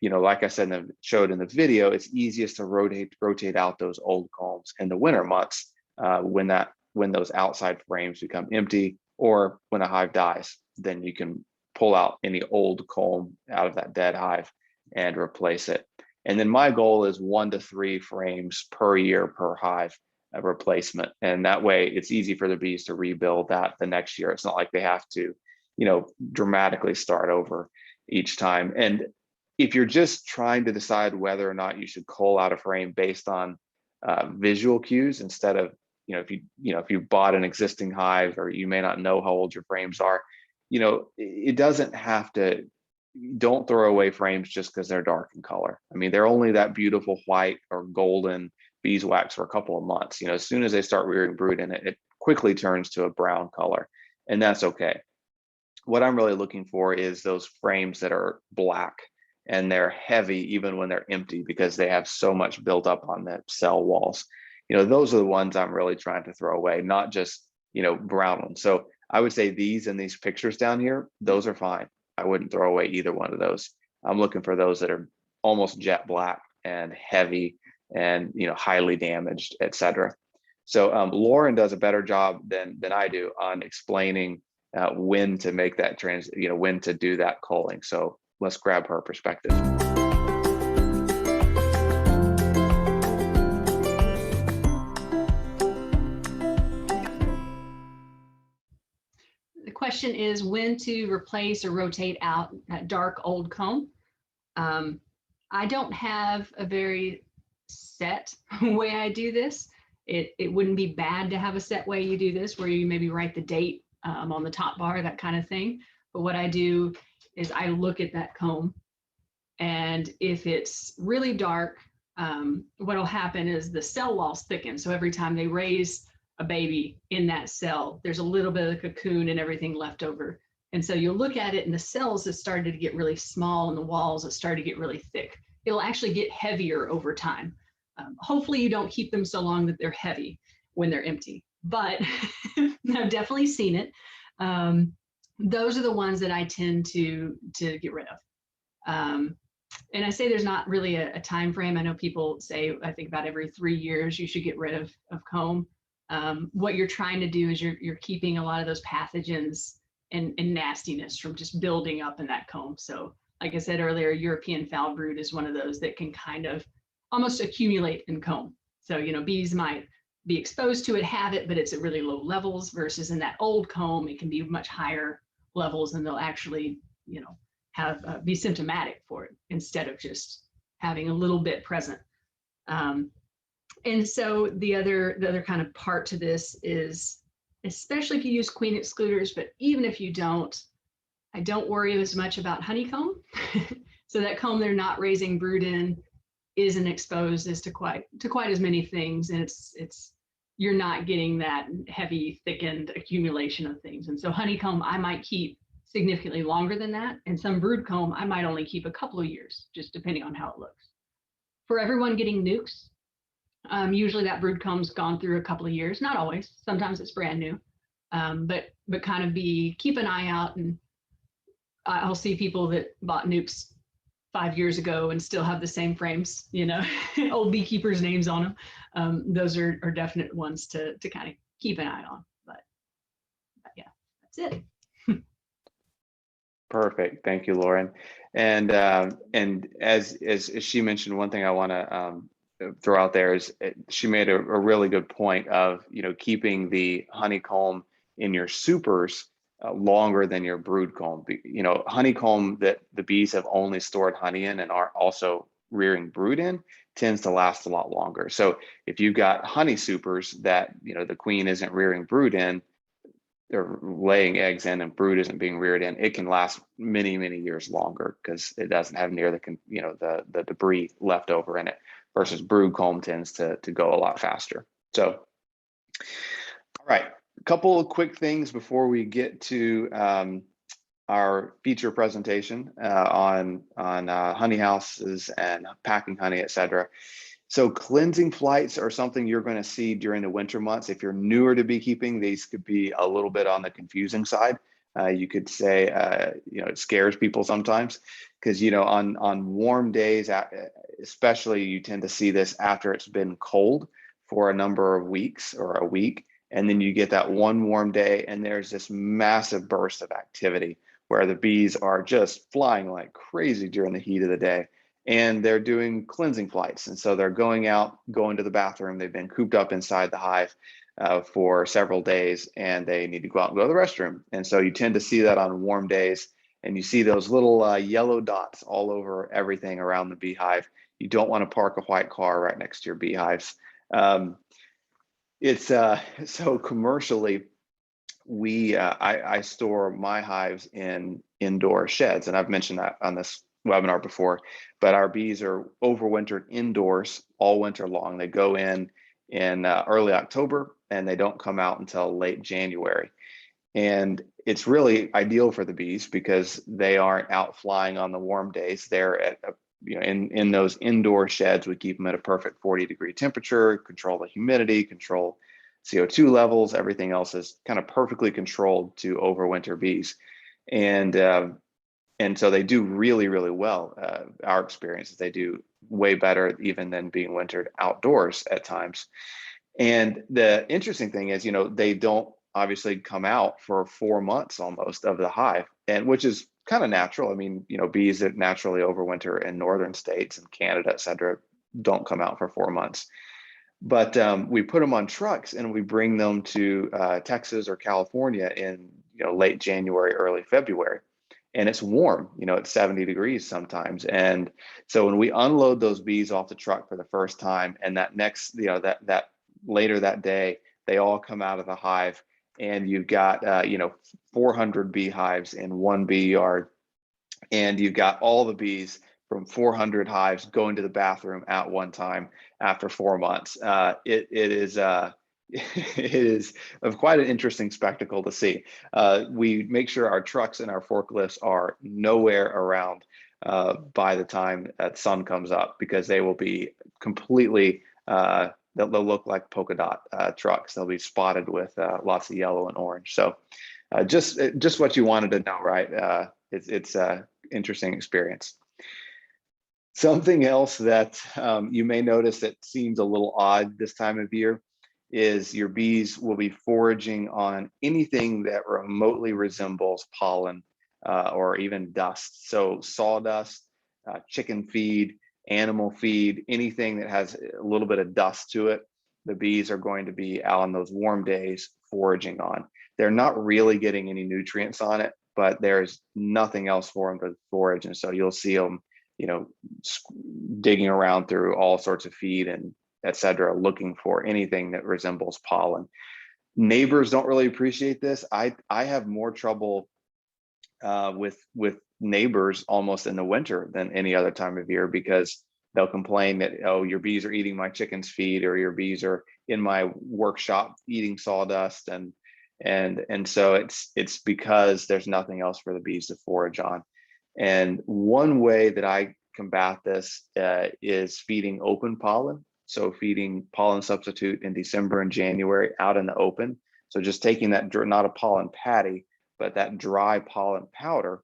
like I said, showed in the video, it's easiest to rotate out those old combs in the winter months, when those outside frames become empty, or when a hive dies. Then you can pull out any old comb out of that dead hive and replace it. And then my goal is 1 to 3 frames per year per hive replacement. And that way it's easy for the bees to rebuild that the next year. It's not like they have to, dramatically start over each time. And if you're just trying to decide whether or not you should cull out a frame based on visual cues, instead of, if you bought an existing hive, or you may not know how old your frames are, it doesn't have to. Don't throw away frames just because they're dark in color. I mean, they're only that beautiful white or golden beeswax for a couple of months. As soon as they start rearing brood in it, it quickly turns to a brown color, and that's okay. What I'm really looking for is those frames that are black and they're heavy even when they're empty, because they have so much built up on the cell walls. Those are the ones I'm really trying to throw away, not just, brown ones. So I would say these pictures down here, those are fine. I wouldn't throw away either one of those. I'm looking for those that are almost jet black and heavy and highly damaged, etc. So Lauren does a better job than I do on explaining when to make that when to do that culling. So let's grab her perspective. The question is when to replace or rotate out that dark old comb. I don't have a very set way I do this. It wouldn't be bad to have a set way you do this, where you maybe write the date on the top bar, that kind of thing. But what I do is I look at that comb, and if it's really dark, what will happen is the cell walls thicken. So every time they raise a baby in that cell, there's a little bit of the cocoon and everything left over. And so you'll look at it and the cells have started to get really small and the walls have started to get really thick. It'll actually get heavier over time. Hopefully you don't keep them so long that they're heavy when they're empty, but I've definitely seen it. Those are the ones that I tend to get rid of. And I say there's not really a time frame. I know people say, I think about every 3 years you should get rid of comb. What you're trying to do is you're keeping a lot of those pathogens and nastiness from just building up in that comb. So like I said earlier, European foul brood is one of those that can kind of almost accumulate in comb. So, you know, bees might be exposed to it, have it, but it's at really low levels, versus in that old comb, it can be much higher levels and they'll actually, you know, have be symptomatic for it instead of just having a little bit present. And so the other kind of part to this is, especially if you use queen excluders, but even if you don't, I don't worry as much about honeycomb. So that comb they're not raising brood in isn't exposed as to quite as many things, and it's you're not getting that heavy thickened accumulation of things. And so honeycomb I might keep significantly longer than that, and some brood comb I might only keep a couple of years, just depending on how it looks. For everyone getting nukes, usually that brood comb's gone through a couple of years, not always, sometimes it's brand new, but kind of keep an eye out. And I'll see people that bought nukes 5 years ago and still have the same frames, you know, old beekeepers' names on them. Those are definite ones to kind of keep an eye on. But yeah, that's it. Perfect. Thank you, Lauren. And as she mentioned, one thing I want to throw out there is she made a really good point of, you know, keeping the honeycomb in your supers longer than your brood comb. You know, honeycomb that the bees have only stored honey in and are also rearing brood in tends to last a lot longer. So if you've got honey supers that, you know, the queen isn't rearing brood in, they're laying eggs in and brood isn't being reared in, it can last many, many years longer because it doesn't have near the debris left over in it, versus brood comb tends to go a lot faster. So, all right, a couple of quick things before we get to our feature presentation on honey houses and packing honey, etc. So cleansing flights are something you're going to see during the winter months. If you're newer to beekeeping, these could be a little bit on the confusing side. You could say, you know, it scares people sometimes because, you know, on warm days, especially, you tend to see this after it's been cold for a number of weeks or a week. And then you get that one warm day and there's this massive burst of activity where the bees are just flying like crazy during the heat of the day. And they're doing cleansing flights. And so they're going out, going to the bathroom. They've been cooped up inside the hive for several days, and they need to go out and go to the restroom. And so you tend to see that on warm days, and you see those little yellow dots all over everything around the beehive. You don't want to park a white car right next to your beehives. So commercially, I store my hives in indoor sheds, and I've mentioned that on this webinar before, but our bees are overwintered indoors all winter long. They go in early October and they don't come out until late January. And it's really ideal for the bees because they aren't out flying on the warm days. They're at in those indoor sheds. We keep them at a perfect 40-degree temperature, control the humidity, control CO2 levels. Everything else is kind of perfectly controlled to overwinter bees. And so they do really, really well. Our experience is they do way better even than being wintered outdoors at times. And the interesting thing is, you know, they don't obviously come out for 4 months almost of the hive, and which is kind of natural. I mean, you know, bees that naturally overwinter in northern states and Canada, et cetera, don't come out for 4 months. But we put them on trucks and we bring them to Texas or California in, you know, late January, early February. And it's warm, you know, it's 70 degrees sometimes. And so when we unload those bees off the truck for the first time, and that next, you know, that later that day, they all come out of the hive and you've got 400 beehives in one bee yard, and you've got all the bees from 400 hives going to the bathroom at one time after 4 months. It is it is of quite an interesting spectacle to see. We make sure our trucks and our forklifts are nowhere around by the time that sun comes up, because they will be completely they'll look like polka dot trucks. They'll be spotted with lots of yellow and orange. So just what you wanted to know, right? It's a interesting experience. Something else that you may notice that seems a little odd this time of year is your bees will be foraging on anything that remotely resembles pollen or even dust. So sawdust, chicken feed, animal feed, anything that has a little bit of dust to it, the bees are going to be out on those warm days foraging on. They're not really getting any nutrients on it, but there's nothing else for them to forage. And so you'll see them, digging around through all sorts of feed and etc., looking for anything that resembles pollen. Neighbors don't really appreciate this. I have more trouble with neighbors almost in the winter than any other time of year, because they'll complain that, oh, your bees are eating my chicken's feed, or your bees are in my workshop eating sawdust, and so it's because there's nothing else for the bees to forage on. And one way that I combat this is feeding open pollen. So feeding pollen substitute in December and January out in the open. So just taking that, not a pollen patty, but that dry pollen powder,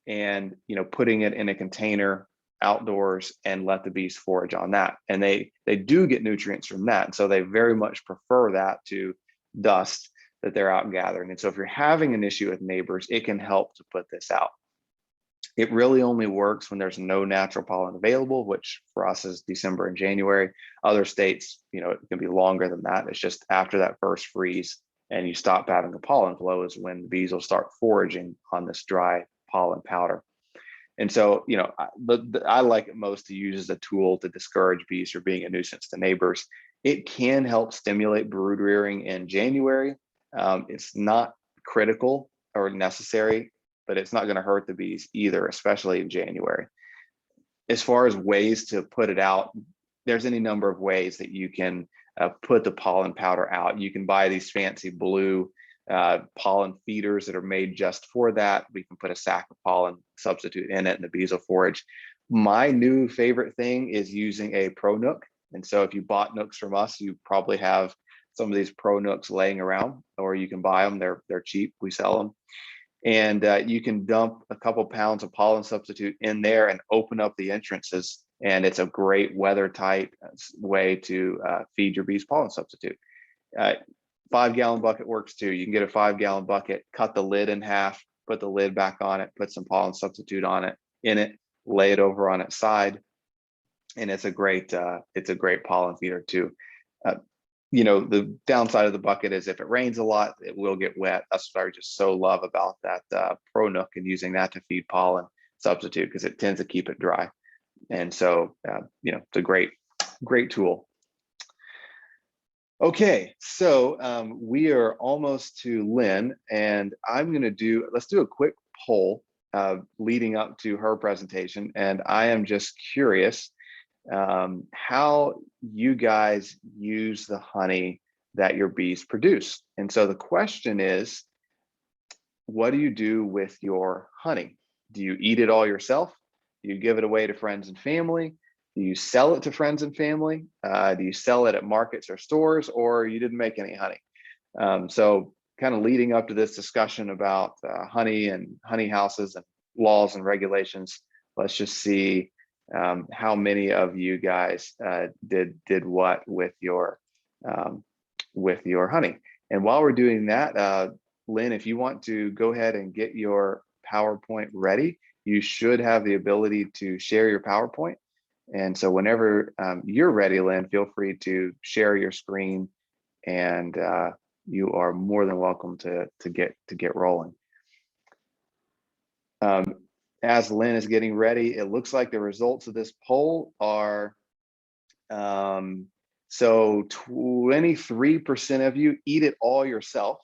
and putting it in a container outdoors and let the bees forage on that. And they do get nutrients from that. So they very much prefer that to dust that they're out gathering. And so if you're having an issue with neighbors, it can help to put this out. It really only works when there's no natural pollen available, which for us is December and January. Other states, it can be longer than that. It's just after that first freeze and you stop having a pollen flow is when the bees will start foraging on this dry pollen powder. And so, I like it most to use as a tool to discourage bees from being a nuisance to neighbors. It can help stimulate brood rearing in January. It's not critical or necessary, but it's not going to hurt the bees either, especially in January. As far as ways to put it out, there's any number of ways that you can put the pollen powder out. You can buy these fancy blue pollen feeders that are made just for that. We can put a sack of pollen substitute in it and the bees will forage. My new favorite thing is using a pro nook. And so if you bought nooks from us, you probably have some of these pro nooks laying around, or you can buy them. They're cheap. We sell them. And you can dump a couple pounds of pollen substitute in there and open up the entrances. And it's a great weather tight way to feed your bees pollen substitute. 5-gallon bucket works too. You can get a 5-gallon bucket, cut the lid in half, put the lid back on it, put some pollen substitute in it, lay it over on its side. And it's a great pollen feeder too. The downside of the bucket is if it rains a lot, it will get wet. That's what I just so love about that Pro Nook and using that to feed pollen substitute, because it tends to keep it dry. And so, it's a great tool. Okay, so we are almost to Lynn, and let's do a quick poll leading up to her presentation. And I am just curious how you guys use the honey that your bees produce. And so the question is, what do you do with your honey? Do you eat it all yourself? Do you give it away to friends and family? Do you sell it to friends and family? Do you sell it at markets or stores, or you didn't make any honey? So kind of leading up to this discussion about honey and honey houses and laws and regulations, let's just see how many of you guys did what with your honey. And while we're doing that, Lynn, if you want to go ahead and get your PowerPoint ready, you should have the ability to share your PowerPoint. And so whenever you're ready, Lynn, feel free to share your screen, and you are more than welcome to get rolling. As Lynn is getting ready, it looks like the results of this poll are, so 23% of you eat it all yourself.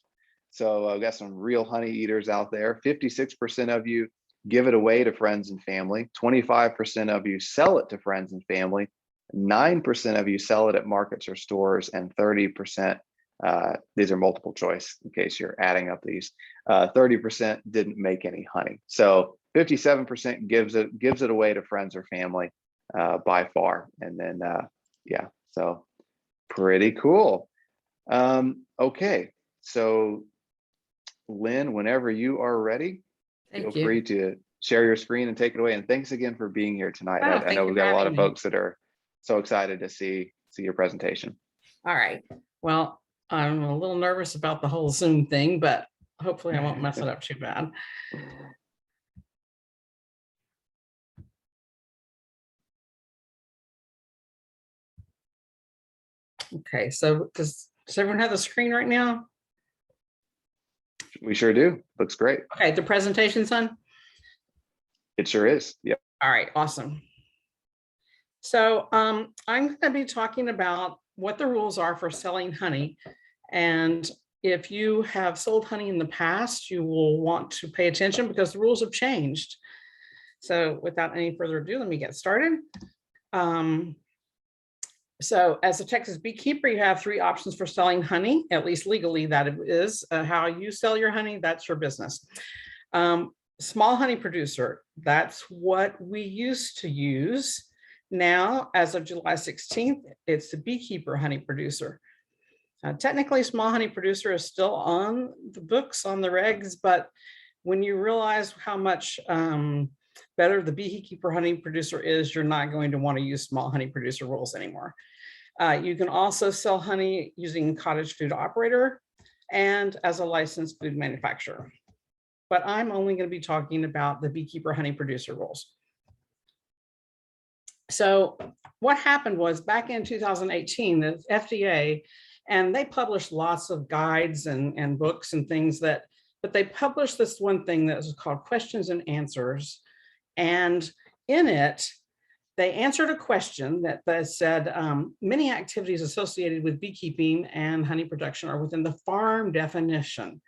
So I've got some real honey eaters out there. 56% of you give it away to friends and family. 25% of you sell it to friends and family. 9% of you sell it at markets or stores, and 30%, these are multiple choice in case you're adding up these, 30% didn't make any honey. So 57% gives it away to friends or family by far. And then, yeah, so pretty cool. Okay, so Lynn, whenever you are ready, feel free to share your screen and take it away. And thanks again for being here tonight. Oh, I know we've got a lot of having me. folks that are so excited to see your presentation. All right. Well, I'm a little nervous about the whole Zoom thing, but hopefully I won't mess it up too bad. Okay, so does everyone have the screen right now? We sure do. Looks great. Okay, the presentation's on? It sure is. Yep. All right, awesome. So I'm going to be talking about what the rules are for selling honey. And if you have sold honey in the past, you will want to pay attention because the rules have changed. So without any further ado, let me get started. So as a Texas beekeeper, you have 3 options for selling honey, at least legally that it is. How you sell your honey, that's your business. Small honey producer, that's what we used to use. Now, as of July 16th, it's the beekeeper honey producer. Technically, small honey producer is still on the books, on the regs, but when you realize how much better the beekeeper honey producer is, you're not going to want to use small honey producer rules anymore. You can also sell honey using cottage food operator and as a licensed food manufacturer. But I'm only going to be talking about the beekeeper honey producer rules. So what happened was back in 2018, the FDA, and they published lots of guides and books and things but they published this one thing that was called questions and answers. And in it, they answered a question that said, many activities associated with beekeeping and honey production are within the farm definition.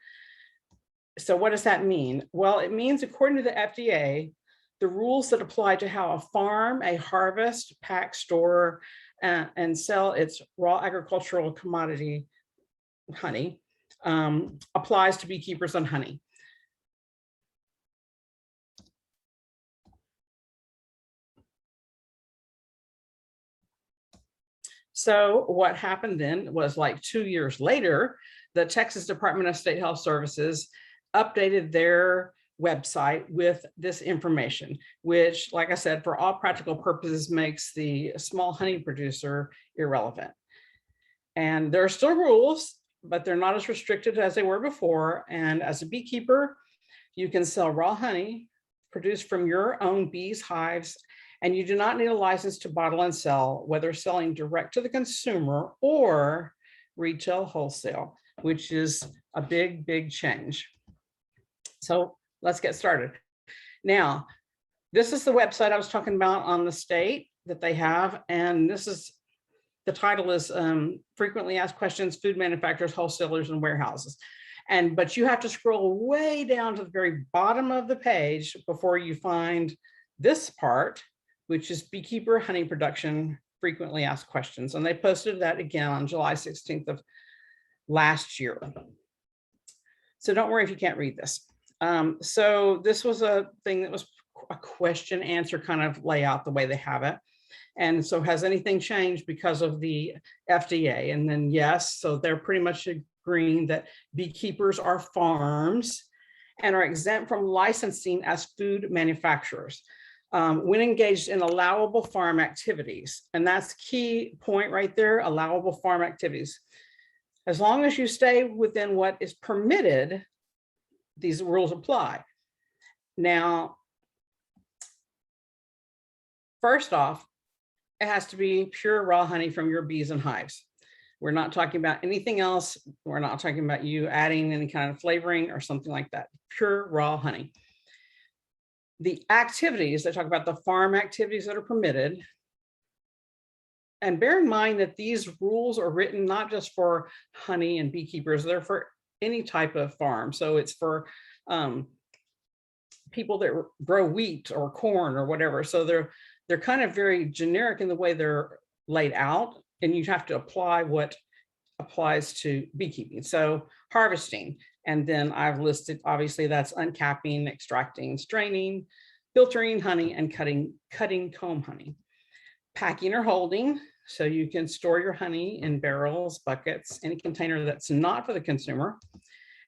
So what does that mean? Well, it means, according to the FDA, the rules that apply to how a farm, a harvest, pack, store, and sell its raw agricultural commodity, honey, applies to beekeepers and honey. So what happened then was, like 2 years later, the Texas Department of State Health Services updated their website with this information, which, like I said, for all practical purposes, makes the small honey producer irrelevant. And there are still rules, but they're not as restricted as they were before. And as a beekeeper, you can sell raw honey produced from your own bees' hives, and you do not need a license to bottle and sell, whether selling direct to the consumer or retail wholesale, which is a big, big change. So let's get started. Now, this is the website I was talking about on the state that they have, and this is, the title is Frequently Asked Questions, Food Manufacturers, Wholesalers, and Warehouses. But you have to scroll way down to the very bottom of the page before you find this part, which is beekeeper honey production, frequently asked questions. And they posted that again on July 16th of last year. So don't worry if you can't read this. So this was a thing that was a question answer kind of layout, the way they have it. And so has anything changed because of the FDA? And then yes, so they're pretty much agreeing that beekeepers are farms and are exempt from licensing as food manufacturers when engaged in allowable farm activities. And that's key point right there, allowable farm activities. As long as you stay within what is permitted, these rules apply. Now, first off, it has to be pure raw honey from your bees and hives. We're not talking about anything else. We're not talking about you adding any kind of flavoring or something like that. Pure raw honey. The activities, they talk about the farm activities that are permitted. And bear in mind that these rules are written not just for honey and beekeepers, they're for any type of farm. So it's for people that grow wheat or corn or whatever. So they're kind of very generic in the way they're laid out, and you have to apply what applies to beekeeping. So harvesting, and then I've listed, obviously that's uncapping, extracting, straining, filtering honey, and cutting comb honey. Packing or holding, so you can store your honey in barrels, buckets, any container that's not for the consumer.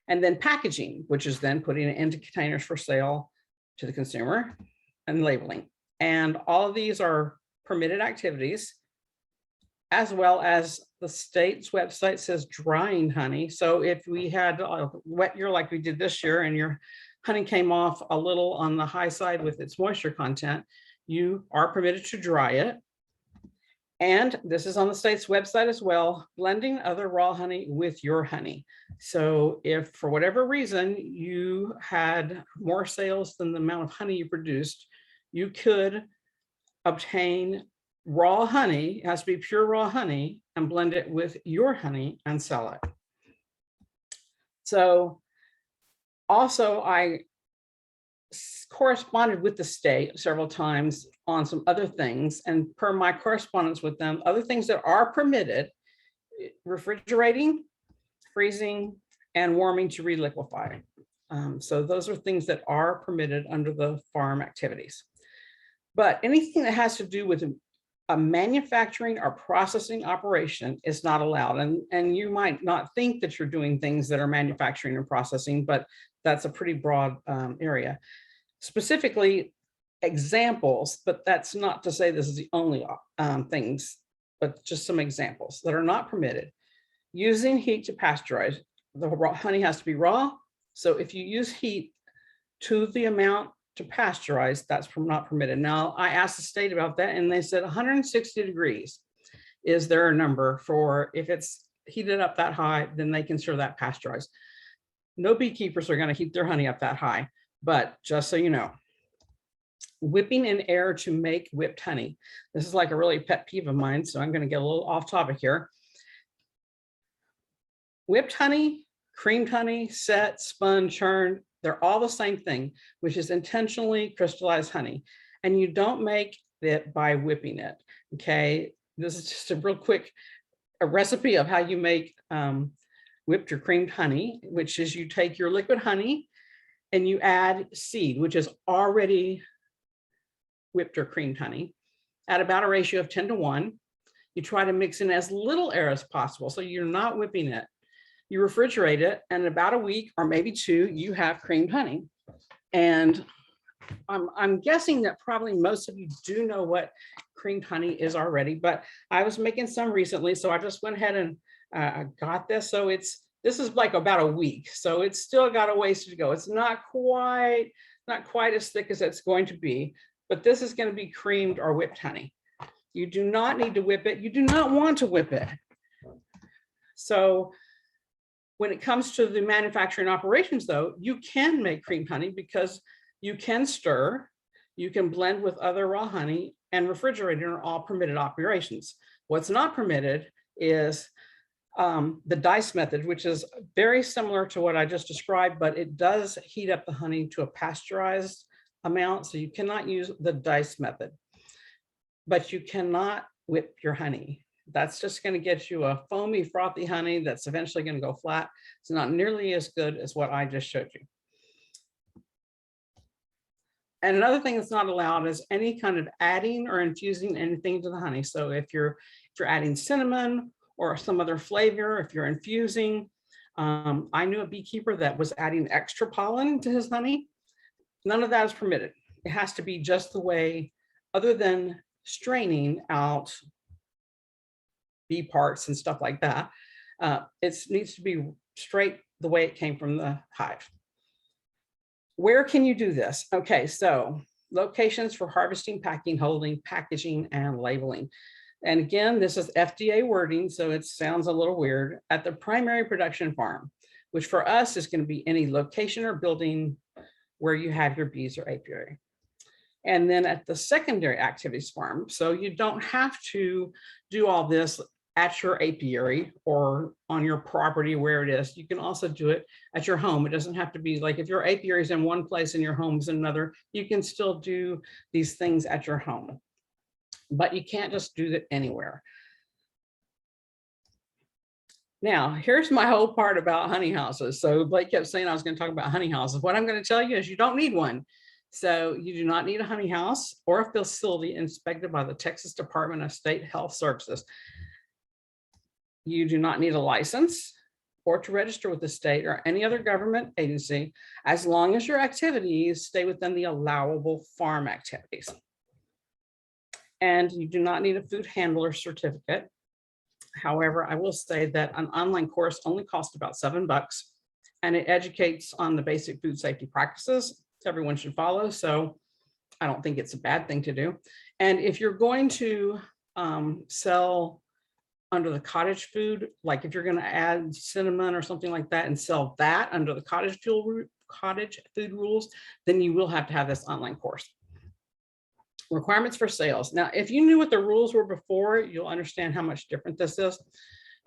And then packaging, which is then putting it into containers for sale to the consumer, and labeling. And all of these are permitted activities, as well as the state's website says drying honey. So if we had a wet year like we did this year, and your honey came off a little on the high side with its moisture content, you are permitted to dry it. And this is on the state's website as well, blending other raw honey with your honey. So if for whatever reason you had more sales than the amount of honey you produced, you could obtain raw honey, it has to be pure raw honey, and blend it with your honey and sell it. So also I corresponded with the state several times on some other things, and per my correspondence with them, other things that are permitted: refrigerating, freezing, and warming to reliquefy. So those are things that are permitted under the farm activities. But anything that has to do with a manufacturing or processing operation is not allowed. And you might not think that you're doing things that are manufacturing or processing, but that's a pretty broad area. Specifically examples, but that's not to say this is the only things, but just some examples that are not permitted. Using heat to pasteurize. The raw honey has to be raw. So if you use heat to the amount to pasteurize, that's not permitted. Now, I asked the state about that, and they said 160 degrees is their number for, if it's heated up that high, then they consider that pasteurized. No beekeepers are going to heat their honey up that high, but just so you know. Whipping in air to make whipped honey. This is like a really pet peeve of mine, so I'm going to get a little off topic here. Whipped honey, creamed honey, set, spun, churned, they're all the same thing, which is intentionally crystallized honey. And you don't make it by whipping it, okay? This is just a real quick recipe of how you make whipped or creamed honey, which is you take your liquid honey and you add seed, which is already whipped or creamed honey, at about a ratio of 10:1. You try to mix in as little air as possible, so you're not whipping it. You refrigerate it, and in about a week or maybe 2, you have creamed honey. And I'm guessing that probably most of you do know what creamed honey is already, but I was making some recently, so I just went ahead and got this. So this is like about a week, so it's still got a ways to go. It's not quite as thick as it's going to be, but this is going to be creamed or whipped honey. You do not need to whip it. You do not want to whip it. So when it comes to the manufacturing operations, though, you can make creamed honey because you can stir, you can blend with other raw honey, and refrigerating are all permitted operations. What's not permitted is the dice method, which is very similar to what I just described, but it does heat up the honey to a pasteurized amount. So you cannot use the dice method, but you cannot whip your honey. That's just going to get you a foamy, frothy honey that's eventually going to go flat. It's not nearly as good as what I just showed you. And another thing that's not allowed is any kind of adding or infusing anything to the honey. So if you're adding cinnamon or some other flavor, if you're infusing, I knew a beekeeper that was adding extra pollen to his honey. None of that is permitted. It has to be just the way, other than straining out bee parts and stuff like that. It needs to be straight the way it came from the hive. Where can you do this? Okay, so locations for harvesting, packing, holding, packaging, and labeling. And again, this is FDA wording, so it sounds a little weird. At the primary production farm, which for us is going to be any location or building where you have your bees or apiary. And then at the secondary activities farm, so you don't have to do all this at your apiary or on your property where it is. You can also do it at your home. It doesn't have to be like if your apiary is in one place and your home is in another, you can still do these things at your home, but you can't just do it anywhere. Now, here's my whole part about honey houses. So Blake kept saying I was going to talk about honey houses. What I'm going to tell you is you don't need one. So you do not need a honey house or a facility inspected by the Texas Department of State Health Services. You do not need a license or to register with the state or any other government agency, as long as your activities stay within the allowable farm activities. And you do not need a food handler certificate. However, I will say that an online course only costs about $7, and it educates on the basic food safety practices everyone should follow. So I don't think it's a bad thing to do. And if you're going to sell under the cottage food, like if you're going to add cinnamon or something like that and sell that under the cottage food rules, then you will have to have this online course. Requirements for sales. Now, if you knew what the rules were before, you'll understand how much different this is.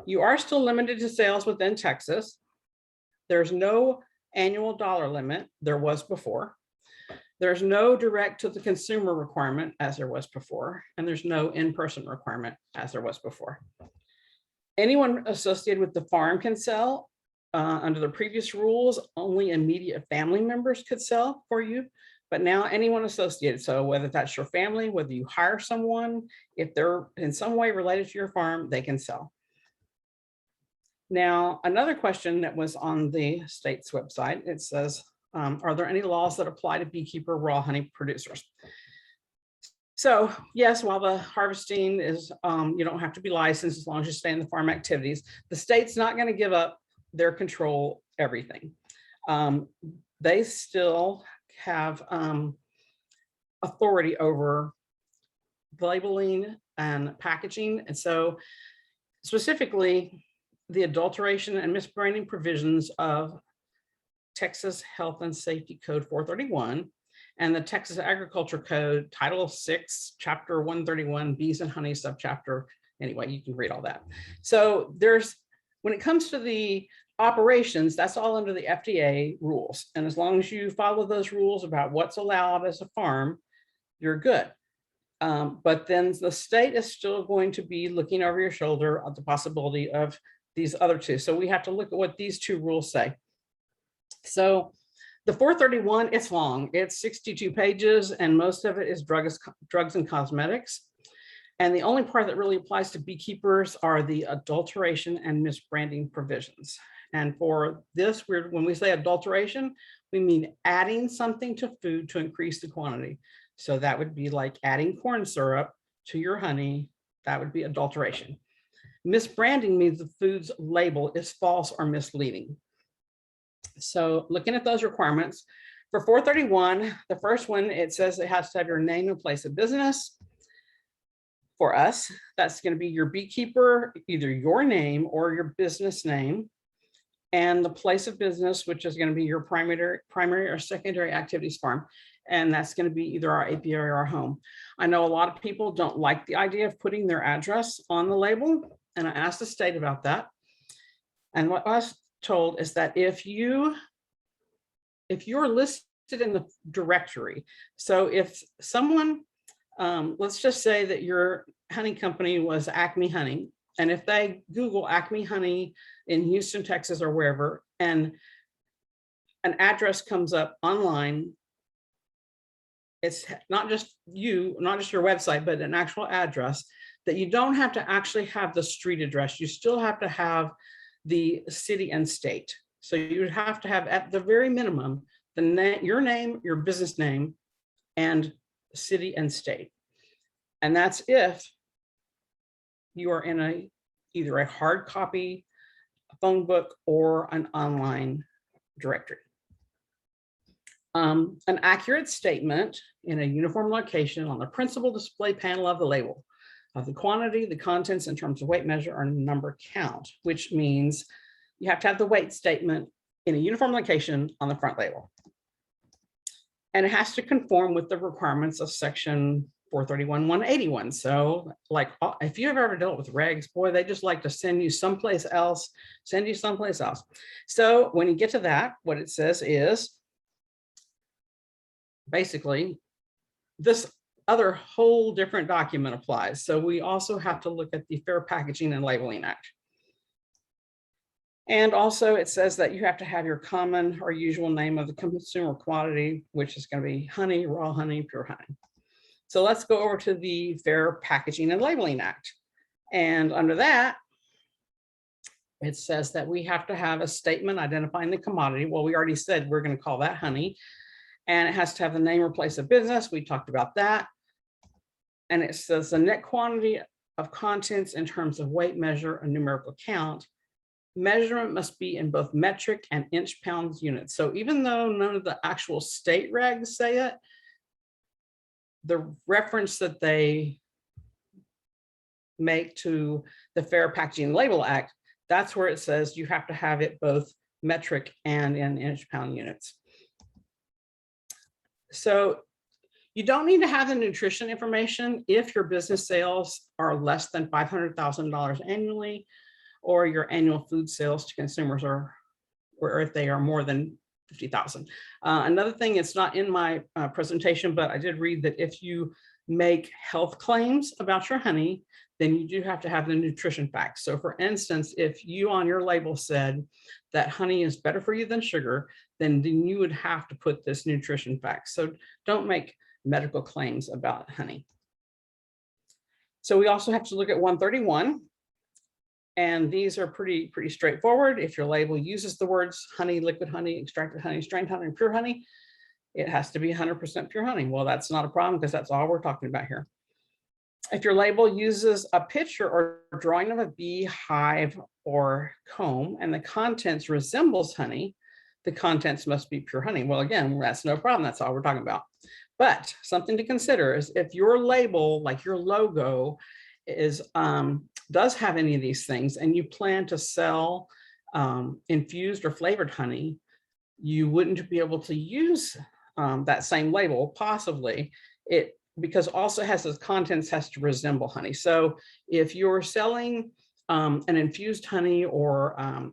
You are still limited to sales within Texas. There's no annual dollar limit. There was before. There's no direct to the consumer requirement as there was before, and there's no in-person requirement as there was before. Anyone associated with the farm can sell. Under the previous rules, only immediate family members could sell for you. But now anyone associated, so whether that's your family, whether you hire someone, if they're in some way related to your farm, they can sell. Now, another question that was on the state's website, it says, are there any laws that apply to beekeeper raw honey producers? So yes, while the harvesting is, you don't have to be licensed as long as you stay in the farm activities, the state's not going to give up their control everything. They still have authority over labeling and packaging. And so specifically the adulteration and misbranding provisions of Texas Health and Safety Code 431 and the Texas Agriculture Code Title 6, Chapter 131, Bees and Honey subchapter. Anyway, you can read all that. So when it comes to the operations, that's all under the FDA rules. And as long as you follow those rules about what's allowed as a farm, you're good. But then the state is still going to be looking over your shoulder at the possibility of these other two. So we have to look at what these two rules say. So the 431, it's long, it's 62 pages, and most of it is drugs and cosmetics. And the only part that really applies to beekeepers are the adulteration and misbranding provisions. And for this, when we say adulteration, we mean adding something to food to increase the quantity. So that would be like adding corn syrup to your honey. That would be adulteration. Misbranding means the food's label is false or misleading. So looking at those requirements, for 431, the first one, it says it has to have your name and place of business. For us, that's going to be your beekeeper, either your name or your business name, and the place of business, which is going to be your primary or secondary activities farm. And that's going to be either our apiary or our home. I know a lot of people don't like the idea of putting their address on the label. And I asked the state about that. And what I was told is that if you're listed in the directory, so if someone, let's just say that your honey company was Acme Honey, and if they Google Acme Honey in Houston, Texas, or wherever, and an address comes up online, it's not just your website, but an actual address, that you don't have to actually have the street address. You still have to have the city and state. So you would have to have, at the very minimum, your name, your business name, and city and state. And that's if you are in either a hard copy phone book or an online directory. An accurate statement in a uniform location on the principal display panel of the label of the quantity, the contents in terms of weight measure or number count, which means you have to have the weight statement in a uniform location on the front label. And it has to conform with the requirements of section 431, 181. So like, if you've ever dealt with regs, boy, they just like to send you someplace else, send you someplace else. So when you get to that, what it says is basically this other whole different document applies. So we also have to look at the Fair Packaging and Labeling Act. And also it says that you have to have your common or usual name of the consumer commodity, which is going to be honey, raw honey, pure honey. So let's go over to the Fair Packaging and Labeling Act. And under that, it says that we have to have a statement identifying the commodity. Well, we already said we're going to call that honey. And it has to have the name or place of business. We talked about that. And it says the net quantity of contents in terms of weight, measure, and numerical count. Measurement must be in both metric and inch pounds units. So even though none of the actual state regs say it, the reference that they make to the Fair Packaging and Label Act, that's where it says you have to have it both metric and in inch pound units. So you don't need to have the nutrition information if your business sales are less than $500,000 annually, or your annual food sales to consumers are, or if they are more than 50,000. Another thing, it's not in my presentation, but I did read that if you make health claims about your honey, then you do have to have the nutrition facts. So for instance, if you on your label said that honey is better for you than sugar, then you would have to put this nutrition facts. So don't make medical claims about honey. So we also have to look at 131. And these are pretty straightforward. If your label uses the words honey, liquid honey, extracted honey, strained honey, and pure honey, it has to be 100% pure honey. Well, that's not a problem because that's all we're talking about here. If your label uses a picture or drawing of a bee, hive, or comb, and the contents resembles honey, the contents must be pure honey. Well, again, that's no problem. That's all we're talking about. But something to consider is if your label, like your logo, is does have any of these things and you plan to sell infused or flavored honey, you wouldn't be able to use that same label, possibly, because also has its contents has to resemble honey. So if you're selling an infused honey or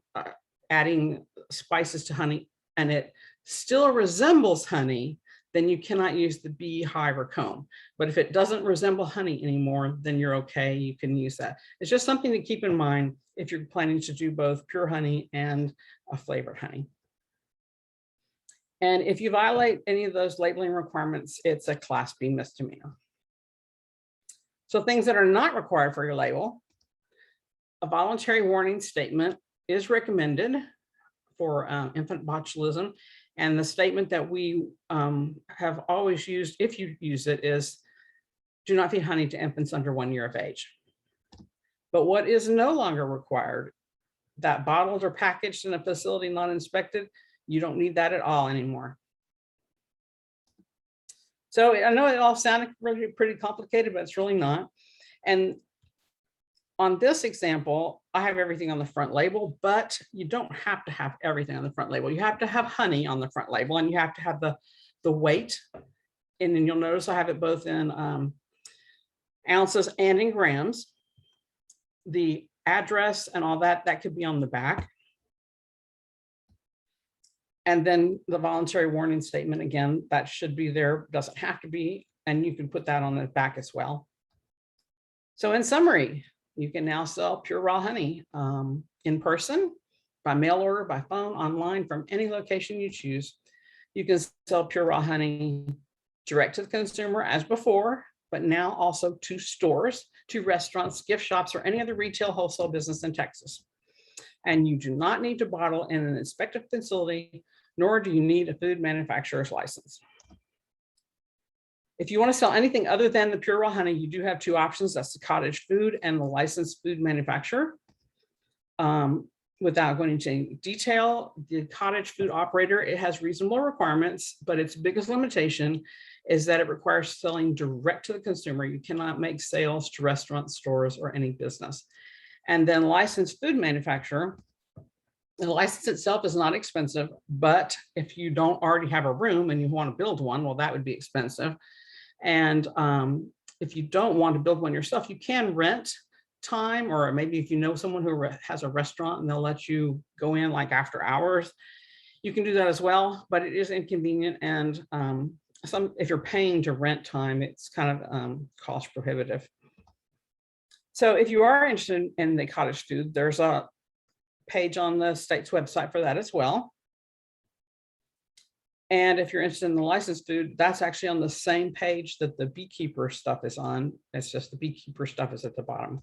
adding spices to honey and it still resembles honey, then you cannot use the bee, hive, or comb. But if it doesn't resemble honey anymore, then you're okay, you can use that. It's just something to keep in mind if you're planning to do both pure honey and a flavored honey. And if you violate any of those labeling requirements, it's a Class B misdemeanor. So things that are not required for your label: a voluntary warning statement is recommended for infant botulism. And the statement that we have always used, if you use it, is do not feed honey to infants under 1 year of age. But what is no longer required, that bottles are packaged in a facility not inspected, you don't need that at all anymore. So I know it all sounded really pretty complicated, but it's really not. And on this example, I have everything on the front label, but you don't have to have everything on the front label. You have to have honey on the front label, and you have to have the weight. And then you'll notice I have it both in ounces and in grams. The address and all that could be on the back. And then the voluntary warning statement, again, that should be there, doesn't have to be, and you can put that on the back as well. So in summary, you can now sell pure raw honey in person, by mail order, by phone, online, from any location you choose. You can sell pure raw honey direct to the consumer as before, but now also to stores, to restaurants, gift shops, or any other retail wholesale business in Texas. And you do not need to bottle in an inspected facility, nor do you need a food manufacturer's license. If you want to sell anything other than the pure raw honey, you do have two options. That's the cottage food and the licensed food manufacturer. Without going into detail, the cottage food operator, it has reasonable requirements, but its biggest limitation is that it requires selling direct to the consumer. You cannot make sales to restaurants, stores, or any business. And then licensed food manufacturer, the license itself is not expensive, but if you don't already have a room and you want to build one, well, that would be expensive. And if you don't want to build one yourself, you can rent time, or maybe if you know someone who has a restaurant and they'll let you go in like after hours, you can do that as well, but it is inconvenient. And if you're paying to rent time, it's kind of cost prohibitive. So if you are interested in the cottage food, there's a page on the state's website for that as well. And if you're interested in the licensed food, that's actually on the same page that the beekeeper stuff is on. It's just the beekeeper stuff is at the bottom.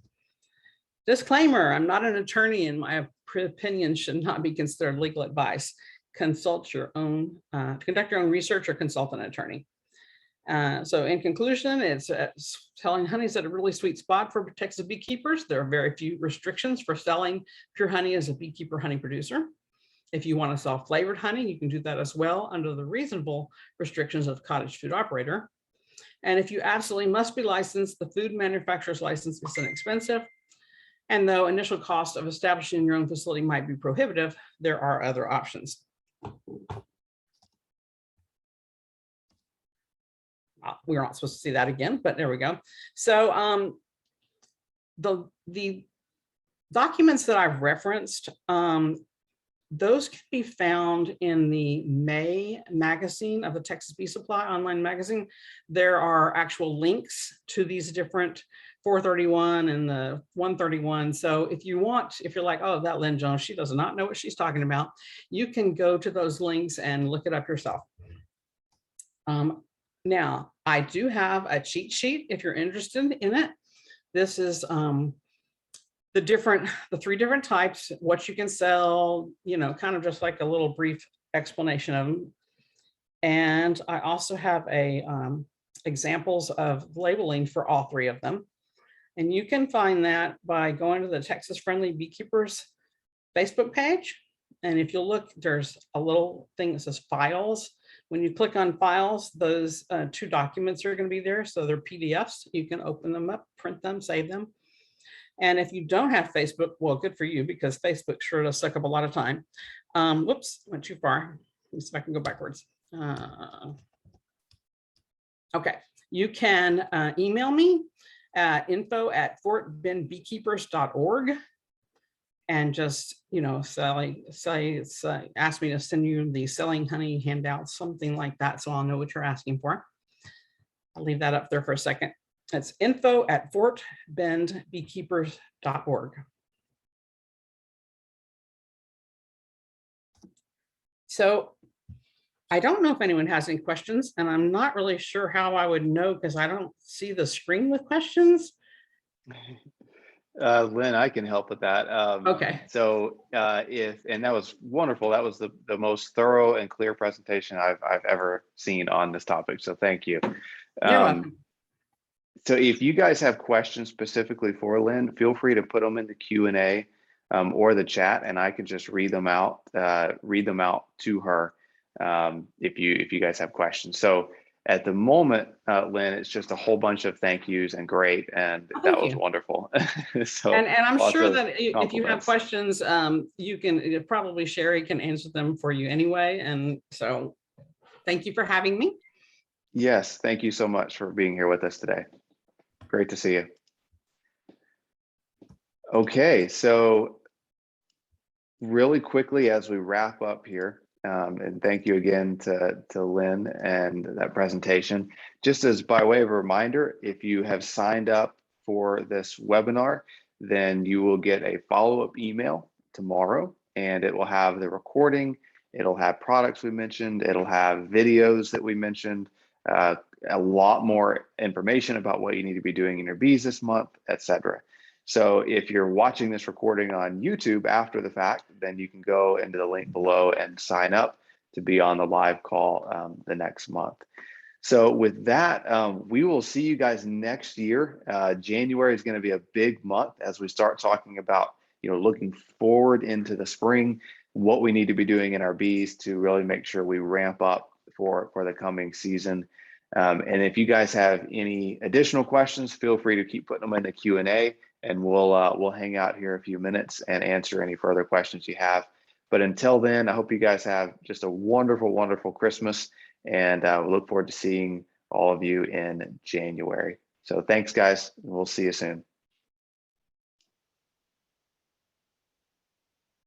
Disclaimer, I'm not an attorney and my opinion should not be considered legal advice. Consult your own, conduct your own research or consult an attorney. So in conclusion, it's selling honey is at a really sweet spot for Texas beekeepers. There are very few restrictions for selling pure honey as a beekeeper honey producer. If you want to sell flavored honey, you can do that as well under the reasonable restrictions of cottage food operator. And if you absolutely must be licensed, the food manufacturer's license is inexpensive. And though initial cost of establishing your own facility might be prohibitive, there are other options. We're not supposed to see that again, but there we go. So the documents that I've referenced, those can be found in the May magazine of the Texas Bee Supply online magazine. There are actual links to these different 431 and the 131. So if you want, if you're like, oh, that Lynn Jones, she does not know what she's talking about, you can go to those links and look it up yourself. Now, I do have a cheat sheet if you're interested in it. This is the three different types, what you can sell, you know, kind of just like a little brief explanation of them. And I also have examples of labeling for all three of them. And you can find that by going to the Texas Friendly Beekeepers Facebook page. And if you look, there's a little thing that says files. When you click on files, those two documents are going to be there. So they're PDFs. You can open them up, print them, save them. And if you don't have Facebook, well, good for you, because Facebook sure does suck up a lot of time. Whoops, went too far. Let me see if I can go backwards. Okay, you can email me at info@fortbendbeekeepers.org and just, you know, ask me to send you the selling honey handout, something like that, so I'll know what you're asking for. I'll leave that up there for a second. It's info@fortbendbeekeepers.org. So I don't know if anyone has any questions, and I'm not really sure how I would know because I don't see the screen with questions. Lynn, I can help with that. Okay. So and that was wonderful. That was the most thorough and clear presentation I've ever seen on this topic. So thank you. You're welcome. So if you guys have questions specifically for Lynn, feel free to put them in the Q&A or the chat, and I can just read them out to her if you guys have questions. So at the moment, Lynn, it's just a whole bunch of thank yous and great, and that was wonderful. So and I'm sure that if you have compliments. questions, you can probably Sherry can answer them for you anyway. And so thank you for having me. Yes, thank you so much for being here with us today. Great to see you. Okay, so really quickly as we wrap up here, and thank you again to Lynn and that presentation. Just as by way of a reminder, if you have signed up for this webinar, then you will get a follow-up email tomorrow, and it will have the recording, it'll have products we mentioned, it'll have videos that we mentioned, a lot more information about what you need to be doing in your bees this month, etc. So if you're watching this recording on YouTube after the fact, then you can go into the link below and sign up to be on the live call the next month. So with that, we will see you guys next year. January is going to be a big month as we start talking about, looking forward into the spring, what we need to be doing in our bees to really make sure we ramp up for the coming season. And if you guys have any additional questions, feel free to keep putting them in the Q&A, and we'll hang out here a few minutes and answer any further questions you have. But until then, I hope you guys have just a wonderful, wonderful Christmas, and we look forward to seeing all of you in January. So So thanks, guys. We'll see you soon.